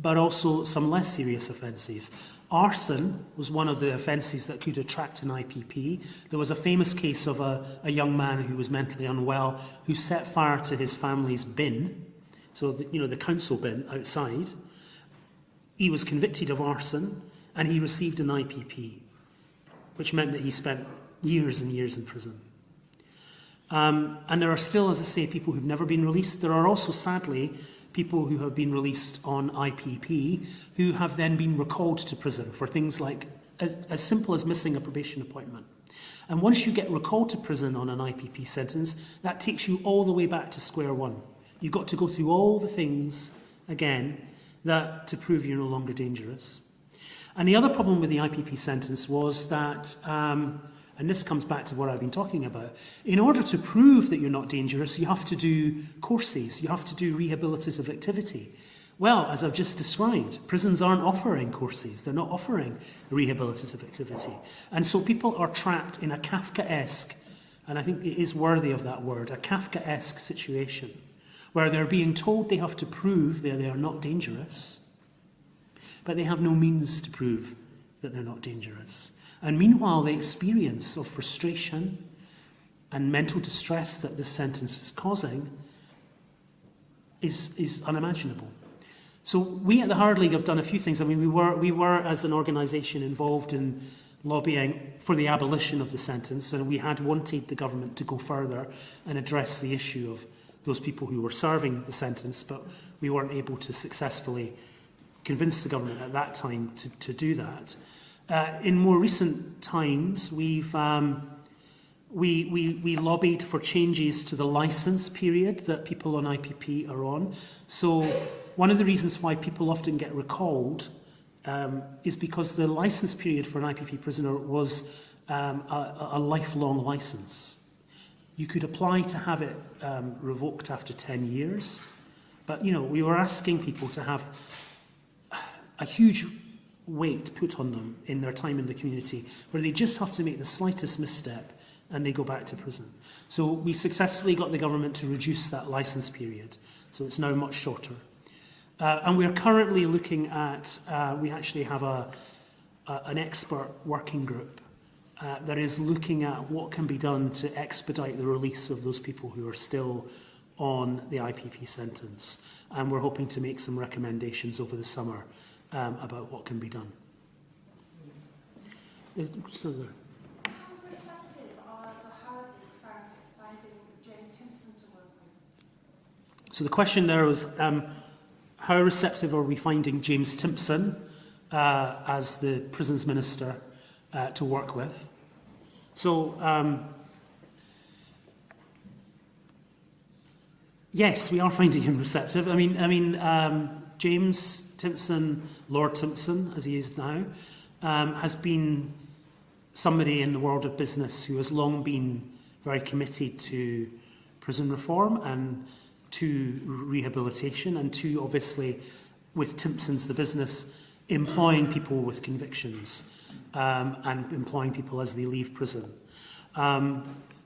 but also some less serious offences. Arson was one of the offences that could attract an IPP. There was a famous case of a young man who was mentally unwell who set fire to his family's bin, so the council bin outside. He was convicted of arson and he received an IPP, which meant that he spent years and years in prison. And there are still, as I say, people who've never been released. There are also, sadly, people who have been released on IPP who have then been recalled to prison for things like as simple as missing a probation appointment. And once you get recalled to prison on an IPP sentence, that takes you all the way back to square one. You've got to go through all the things again to prove you're no longer dangerous. And the other problem with the IPP sentence was that, and this comes back to what I've been talking about, in order to prove that you're not dangerous, you have to do courses, you have to do rehabilitative activity. Well, as I've just described, prisons aren't offering courses, they're not offering rehabilitative activity. And so people are trapped in a Kafkaesque, and I think it is worthy of that word, a Kafkaesque situation, where they're being told they have to prove that they are not dangerous, but they have no means to prove that they're not dangerous. And meanwhile, the experience of frustration and mental distress that this sentence is causing is unimaginable. So we at the Hard League have done a few things. I mean, we were as an organisation involved in lobbying for the abolition of the sentence, and we had wanted the government to go further and address the issue of those people who were serving the sentence, but we weren't able to successfully convince the government at that time to do that. In more recent times, we've We lobbied for changes to the licence period that people on IPP are on. So one of the reasons why people often get recalled is because the licence period for an IPP prisoner was a lifelong licence. You could apply to have it revoked after 10 years, but we were asking people to have a huge weight put on them in their time in the community, where they just have to make the slightest misstep and they go back to prison. So we successfully got the government to reduce that licence period, so it's now much shorter. And we're currently looking at, we actually have an expert working group that is looking at what can be done to expedite the release of those people who are still on the IPP sentence. And we're hoping to make some recommendations over the summer about what can be done. So there. How receptive are the Howard finding James Timpson to work with? So the question there was, how receptive are we finding James Timpson as the prisons minister to work with? So, yes, we are finding him receptive. I mean, James Timpson, Lord Timpson, as he is now, has been somebody in the world of business who has long been very committed to prison reform and to rehabilitation and to, obviously, with Timpson's the business, employing people with convictions and employing people as they leave prison.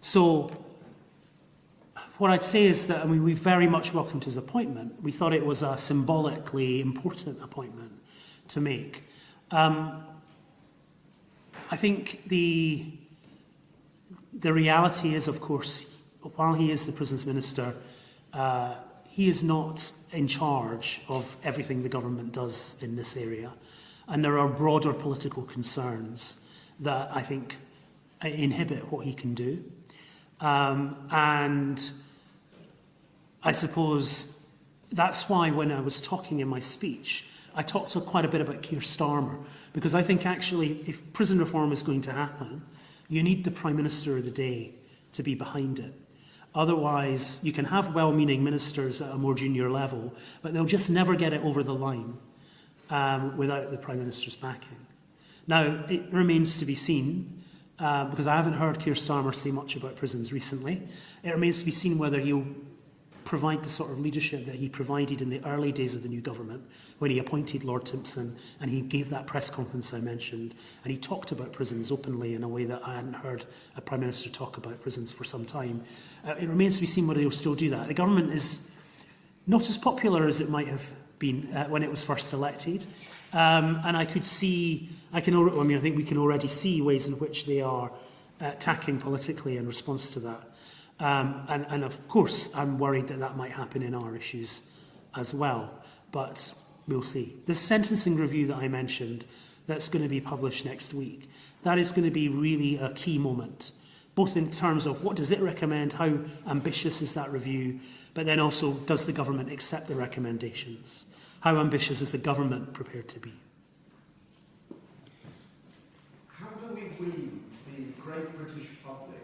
So what I'd say is that, we very much welcomed his appointment. We thought it was a symbolically important appointment to make. I think the reality is, of course, while he is the prisons minister, he is not in charge of everything the government does in this area. And there are broader political concerns that I think inhibit what he can do. And I suppose that's why when I was talking in my speech, I talked quite a bit about Keir Starmer, because I think actually if prison reform is going to happen, you need the Prime Minister of the day to be behind it. Otherwise, you can have well-meaning ministers at a more junior level, but they'll just never get it over the line without the Prime Minister's backing. Now, it remains to be seen, because I haven't heard Keir Starmer say much about prisons recently. It remains to be seen whether he'll provide the sort of leadership that he provided in the early days of the new government, when he appointed Lord Timpson and he gave that press conference I mentioned, and he talked about prisons openly in a way that I hadn't heard a Prime Minister talk about prisons for some time. It remains to be seen whether he'll still do that. The government is not as popular as it might have been when it was first elected, and I think we can already see ways in which they are attacking politically in response to that. And of course, I'm worried that that might happen in our issues as well, but we'll see. This sentencing review that I mentioned, that's going to be published next week, that is going to be really a key moment, both in terms of what does it recommend, how ambitious is that review, but then also, does the government accept the recommendations? How ambitious is the government prepared to be? How do we wean the great British public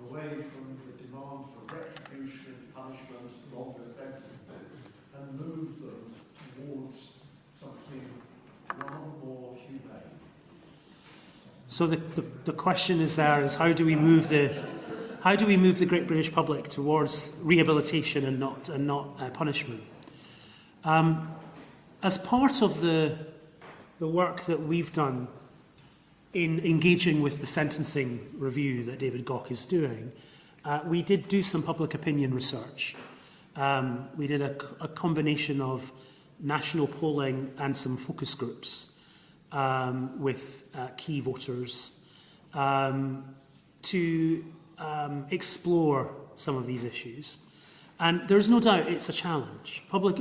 away from the demand for retribution, punishment, longer sentences, and move them towards something rather more humane? So the question is how do we move the great British public towards rehabilitation and not punishment? As part of the work that we've done in engaging with the sentencing review that David Gauck is doing, we did do some public opinion research. We did a combination of national polling and some focus groups with key voters to explore some of these issues. And there's no doubt it's a challenge. Public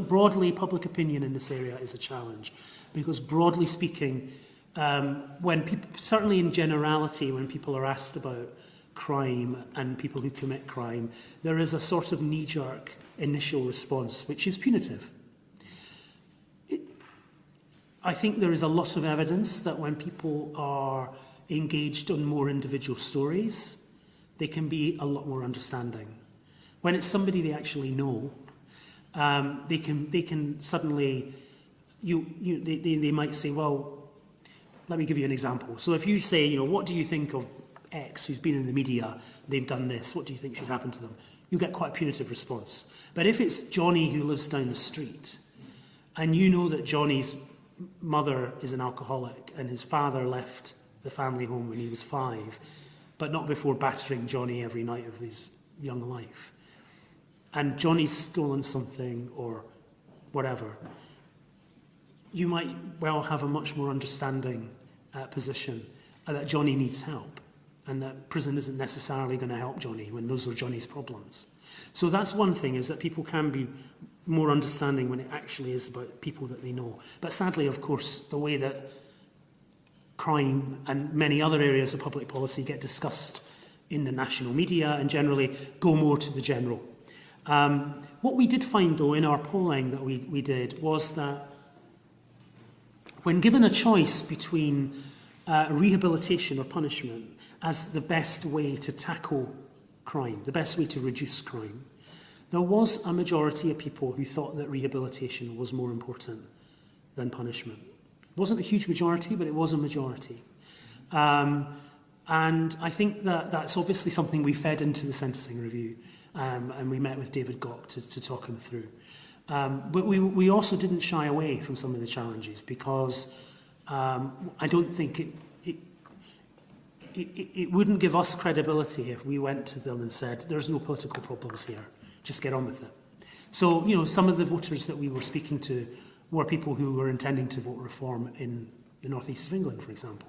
opinion in this area is a challenge, because broadly speaking, when people, certainly in generality, when people are asked about crime and people who commit crime, there is a sort of knee-jerk initial response, which is punitive. I think there is a lot of evidence that when people are engaged on more individual stories, they can be a lot more understanding. When it's somebody they actually know, they can suddenly, they might say, well, let me give you an example. So if you say, you know, what do you think of X who's been in the media, they've done this, what do you think should happen to them? You get quite a punitive response. But if it's Johnny who lives down the street, and you know that Johnny's mother is an alcoholic and his father left the family home when he was 5, but not before battering Johnny every night of his young life, and Johnny's stolen something or whatever, you might well have a much more understanding position that Johnny needs help, and that prison isn't necessarily going to help Johnny when those are Johnny's problems. So that's one thing, is that people can be more understanding when it actually is about people that they know. But sadly, of course, the way that crime and many other areas of public policy get discussed in the national media and generally go more to the general. What we did find, though, in our polling that we did was that when given a choice between rehabilitation or punishment as the best way to tackle crime, the best way to reduce crime, there was a majority of people who thought that rehabilitation was more important than punishment. It wasn't a huge majority, but it was a majority. And I think that that's obviously something we fed into the sentencing review, and we met with David Gok to talk him through. But we also didn't shy away from some of the challenges, because I don't think it wouldn't give us credibility if we went to them and said, there's no political problems here, just get on with it. So, you know, some of the voters that we were speaking to were people who were intending to vote reform in the northeast of England, for example.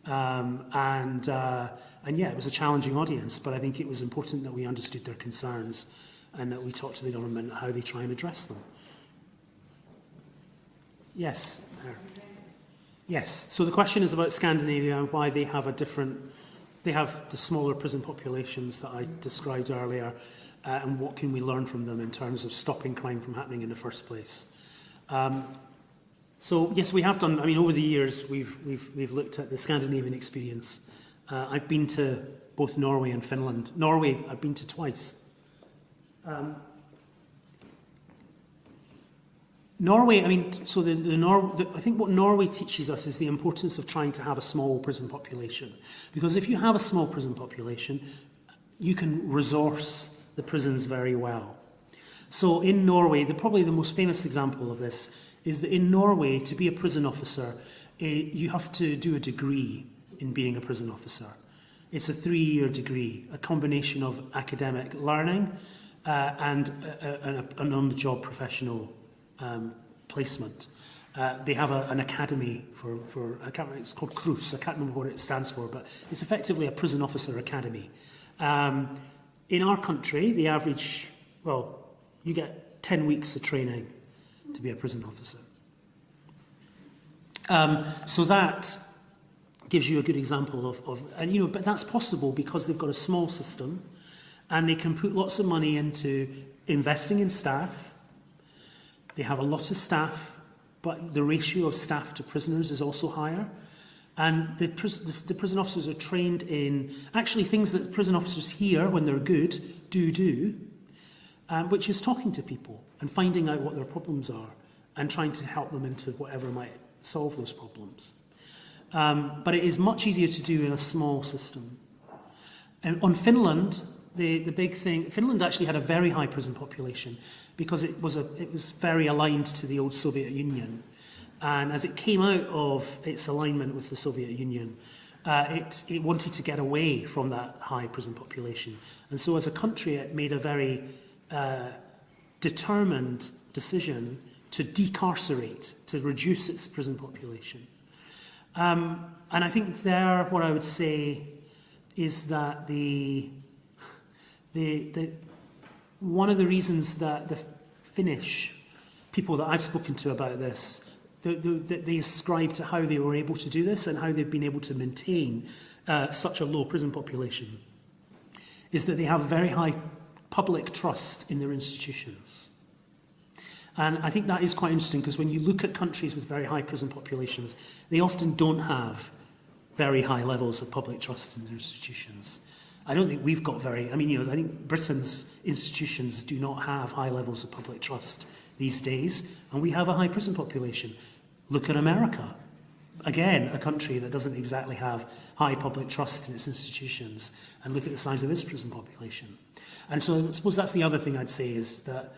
And yeah, it was a challenging audience, but I think it was important that we understood their concerns and that we talked to the government how they try and address them. Yes. Yes. So the question is about Scandinavia and why they have they have the smaller prison populations that I described earlier, and what can we learn from them in terms of stopping crime from happening in the first place. So yes, we have done. I mean, over the years, we've looked at the Scandinavian experience. I've been to both Norway and Finland. Norway, I've been to twice. Norway, I mean, so I think what Norway teaches us is the importance of trying to have a small prison population. Because if you have a small prison population, you can resource the prisons very well. So in Norway, probably the most famous example of this is that in Norway, to be a prison officer, you have to do a degree in being a prison officer. It's a 3-year degree, a combination of academic learning and an on-the-job professional placement. They have an academy for it's called KRUS. I can't remember what it stands for, but it's effectively a prison officer academy. In our country, the average, you get 10 weeks of training to be a prison officer. So that gives you a good example but that's possible because they've got a small system and they can put lots of money into investing in staff. They have a lot of staff, but the ratio of staff to prisoners is also higher. And the prison officers are trained in actually things that prison officers here, when they're good, do, which is talking to people and finding out what their problems are and trying to help them into whatever might solve those problems. But it is much easier to do in a small system. And on Finland, the big thing, Finland actually had a very high prison population because it was very aligned to the old Soviet Union. And as it came out of its alignment with the Soviet Union, it wanted to get away from that high prison population. And so as a country, it made a very determined decision to decarcerate, to reduce its prison population. And I think there, what I would say is that one of the reasons that the Finnish people that I've spoken to about this, they ascribe to how they were able to do this and how they've been able to maintain such a low prison population, is that they have very high public trust in their institutions. And I think that is quite interesting because when you look at countries with very high prison populations, they often don't have very high levels of public trust in their institutions. I don't think we've got very, I mean, you know, I think Britain's institutions do not have high levels of public trust these days, and we have a high prison population. Look at America. Again, a country that doesn't exactly have high public trust in its institutions, and look at the size of its prison population. And so I suppose that's the other thing I'd say, is that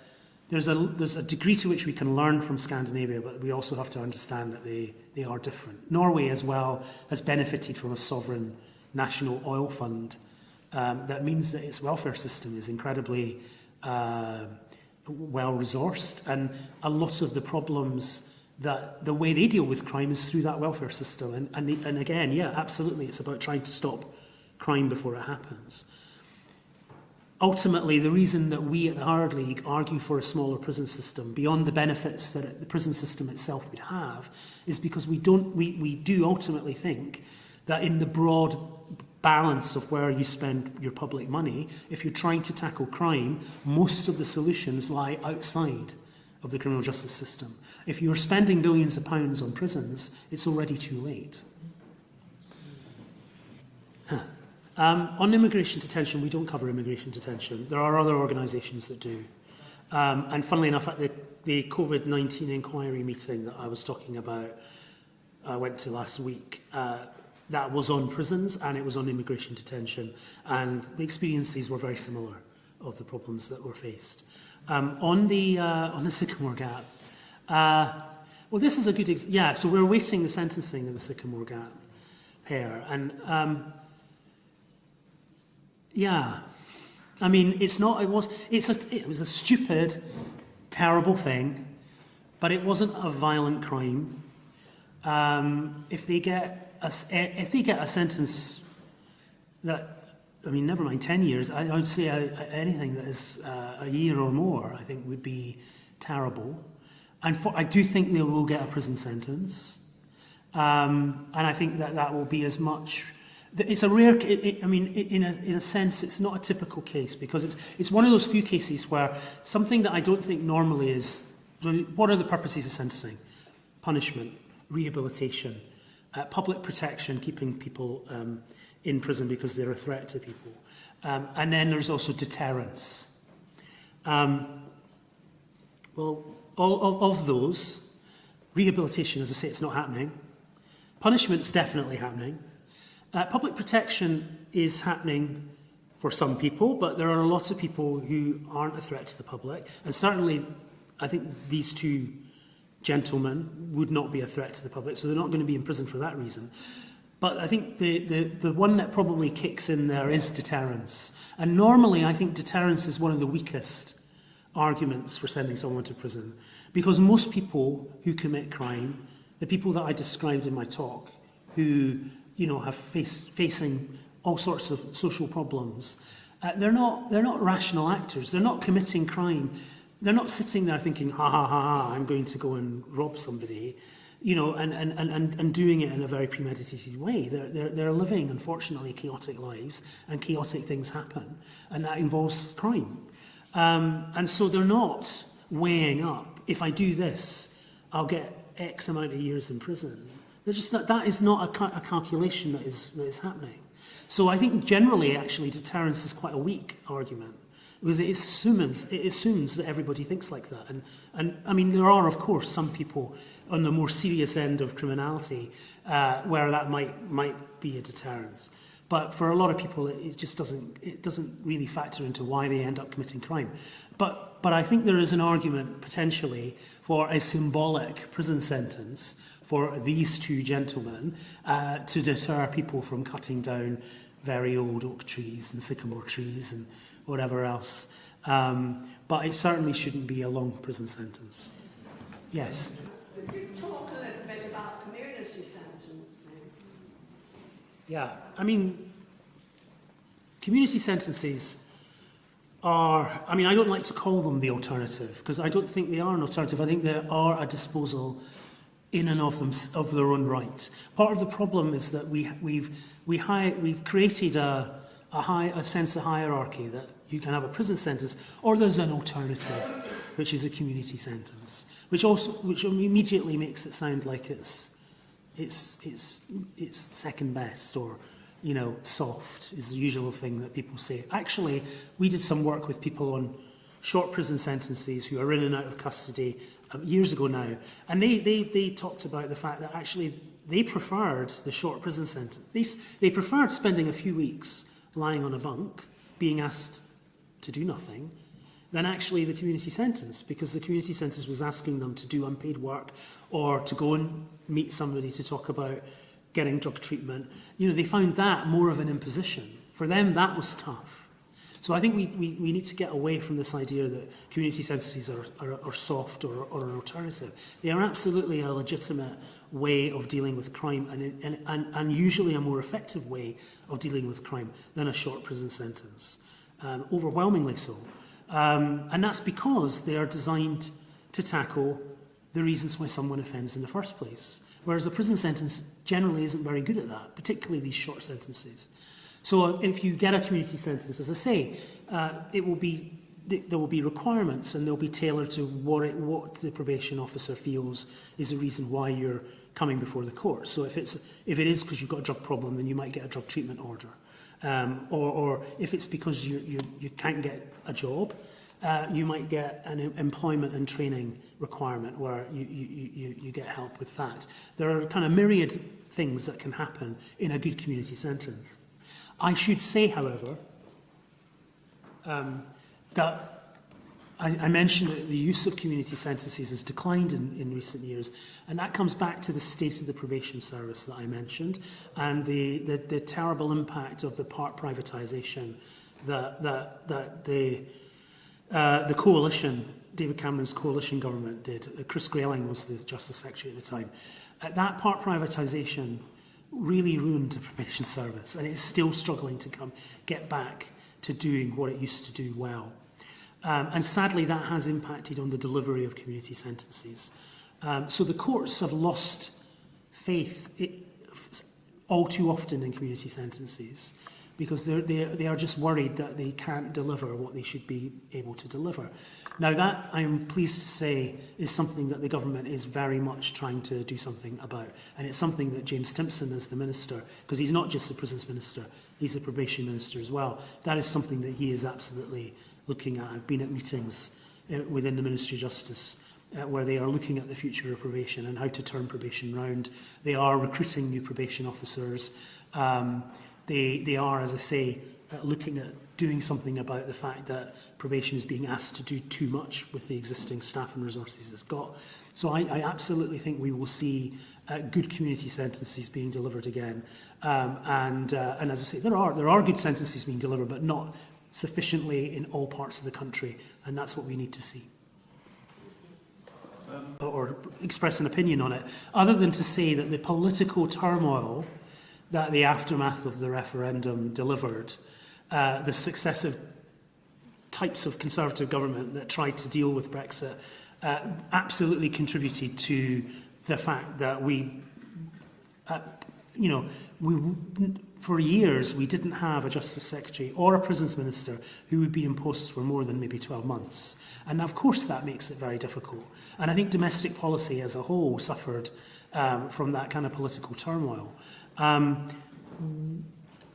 there's a degree to which we can learn from Scandinavia, but we also have to understand that they are different. Norway as well has benefited from a sovereign national oil fund that means that its welfare system is incredibly well resourced, and a lot of the problems that the way they deal with crime is through that welfare system. And again, yeah, absolutely, it's about trying to stop crime before it happens. Ultimately, the reason that we at the Howard League argue for a smaller prison system, beyond the benefits that the prison system itself would have, is because we do ultimately think that in the broad balance of where you spend your public money, if you're trying to tackle crime, most of the solutions lie outside of the criminal justice system. If you're spending billions of pounds on prisons, it's already too late. On immigration detention, we don't cover immigration detention. There are other organisations that do. And funnily enough, at the COVID-19 inquiry meeting that I was talking about, I went to last week, that was on prisons and it was on immigration detention. And the experiences were very similar of the problems that were faced. On the Sycamore Gap, well, this is a good example. Yeah, so we're awaiting the sentencing of the Sycamore Gap pair. And yeah, I mean, it was a stupid, terrible thing, but it wasn't a violent crime. If they get a sentence that, I mean, never mind 10 years, I would say anything that is a year or more, I think would be terrible. And I do think they will get a prison sentence. And I think that will be as much. It's a rare. I mean, in a sense, it's not a typical case, because it's one of those few cases where something that I don't think normally is. What are the purposes of sentencing? Punishment, rehabilitation, public protection, keeping people in prison because they're a threat to people, and then there's also deterrence. Well, all of those, rehabilitation, as I say, it's not happening. Punishment's definitely happening. Public protection is happening for some people, but there are a lot of people who aren't a threat to the public. And certainly, I think these two gentlemen would not be a threat to the public, so they're not going to be in prison for that reason. But I think the one that probably kicks in there is deterrence. And normally, I think deterrence is one of the weakest arguments for sending someone to prison. Because most people who commit crime, the people that I described in my talk, who have facing all sorts of social problems, they're not rational actors. They're not committing crime. They're not sitting there thinking, ha ha ha ha, I'm going to go and rob somebody, and doing it in a very premeditated way. They're living, unfortunately, chaotic lives, and chaotic things happen, and that involves crime. And so they're not weighing up, if I do this, I'll get X amount of years in prison. They're just that is not a calculation that is happening. So I think generally, actually, deterrence is quite a weak argument, because it assumes that everybody thinks like that. And I mean, there are, of course, some people on the more serious end of criminality where that might be a deterrence. But for a lot of people, it just doesn't really factor into why they end up committing crime. But I think there is an argument potentially for a symbolic prison sentence for these two gentlemen to deter people from cutting down very old oak trees and sycamore trees and whatever else. But it certainly shouldn't be a long prison sentence. Yes? Could you talk a little bit about community sentencing? Yeah, I mean, community sentences are, I mean, I don't like to call them the alternative, because I don't think they are an alternative. I think they are a disposal in and of their own right. Part of the problem is that we've created a sense of hierarchy, that you can have a prison sentence, or there's an alternative, which is a community sentence, which immediately makes it sound like it's second best, or soft is the usual thing that people say. Actually, we did some work with people on short prison sentences who are in and out of custody years ago now, and they talked about the fact that actually they preferred the short prison sentence. They preferred spending a few weeks lying on a bunk, being asked to do nothing, than actually the community sentence, because the community sentence was asking them to do unpaid work or to go and meet somebody to talk about getting drug treatment. They found that more of an imposition. For them, that was tough. So I think we need to get away from this idea that community sentences are soft or an alternative. They are absolutely a legitimate way of dealing with crime, and usually a more effective way of dealing with crime than a short prison sentence, overwhelmingly so. And that's because they are designed to tackle the reasons why someone offends in the first place. Whereas a prison sentence generally isn't very good at that, particularly these short sentences. So if you get a community sentence, as I say, there will be requirements, and they'll be tailored to what the probation officer feels is the reason why you're coming before the court. So if it is because you've got a drug problem, then you might get a drug treatment order. Or if it's because you can't get a job, you might get an employment and training requirement where you get help with that. There are kind of myriad things that can happen in a good community sentence. I should say, however, that I mentioned that the use of community sentences has declined in recent years, and that comes back to the state of the probation service that I mentioned, and the terrible impact of the part privatisation that the coalition, David Cameron's coalition government did. Chris Grayling was the Justice Secretary at the time. That part privatisation really ruined the probation service, and it's still struggling to get back to doing what it used to do well. And sadly, that has impacted on the delivery of community sentences. So the courts have lost faith all too often in community sentences, because they are just worried that they can't deliver what they should be able to deliver. Now that, I am pleased to say, is something that the government is very much trying to do something about. And it's something that James Timpson, as the minister, because he's not just the prisons minister, he's the probation minister as well, that is something that he is absolutely looking at. I've been at meetings within the Ministry of Justice where they are looking at the future of probation and how to turn probation round. They are recruiting new probation officers. They are, as I say, looking at doing something about the fact that probation is being asked to do too much with the existing staff and resources it's got. So I absolutely think we will see good community sentences being delivered again. And as I say, there are good sentences being delivered, but not sufficiently in all parts of the country, and that's what we need to see. Or express an opinion on it, other than to say that the political turmoil that the aftermath of the referendum delivered, the successive types of Conservative government that tried to deal with Brexit, absolutely contributed to the fact that for years we didn't have a Justice Secretary or a Prisons Minister who would be in post for more than maybe 12 months. And of course that makes it very difficult. And I think domestic policy as a whole suffered from that kind of political turmoil.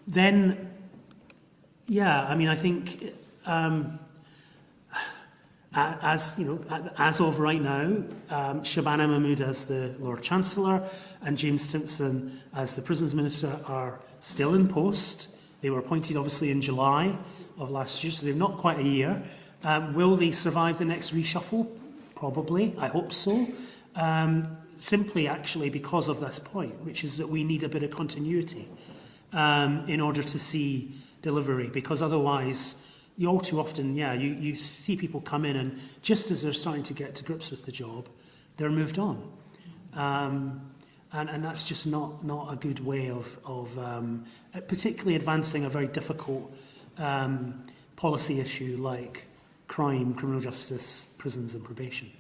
Then, yeah, I mean, I think as of right now, Shabana Mahmood as the Lord Chancellor and James Timpson as the Prisons Minister are still in post. They were appointed obviously in July of last year, so they've not quite a year. Will they survive the next reshuffle? Probably, I hope so. Simply actually because of this point, which is that we need a bit of continuity in order to see delivery, because otherwise, all too often, you see people come in and just as they're starting to get to grips with the job, they're moved on. And that's just not a good way of particularly advancing a very difficult policy issue like crime, criminal justice, prisons and probation.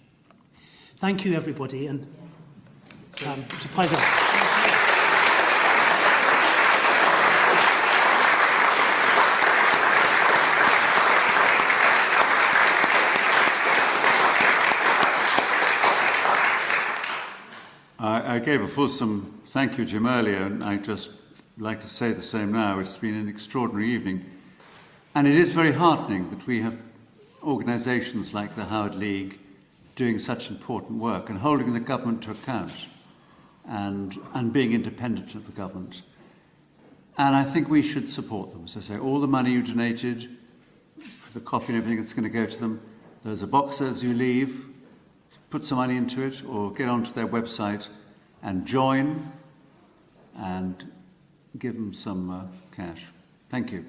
Thank you, everybody, and it's a pleasure. I gave a fulsome thank you, Jim, earlier, and I just like to say the same now. It's been an extraordinary evening. And it is very heartening that we have organisations like the Howard League doing such important work and holding the government to account and being independent of the government. And I think we should support them. So say, all the money you donated for the coffee and everything that's going to go to them, there's a box as you leave, put some money into it or get onto their website and join and give them some cash. Thank you.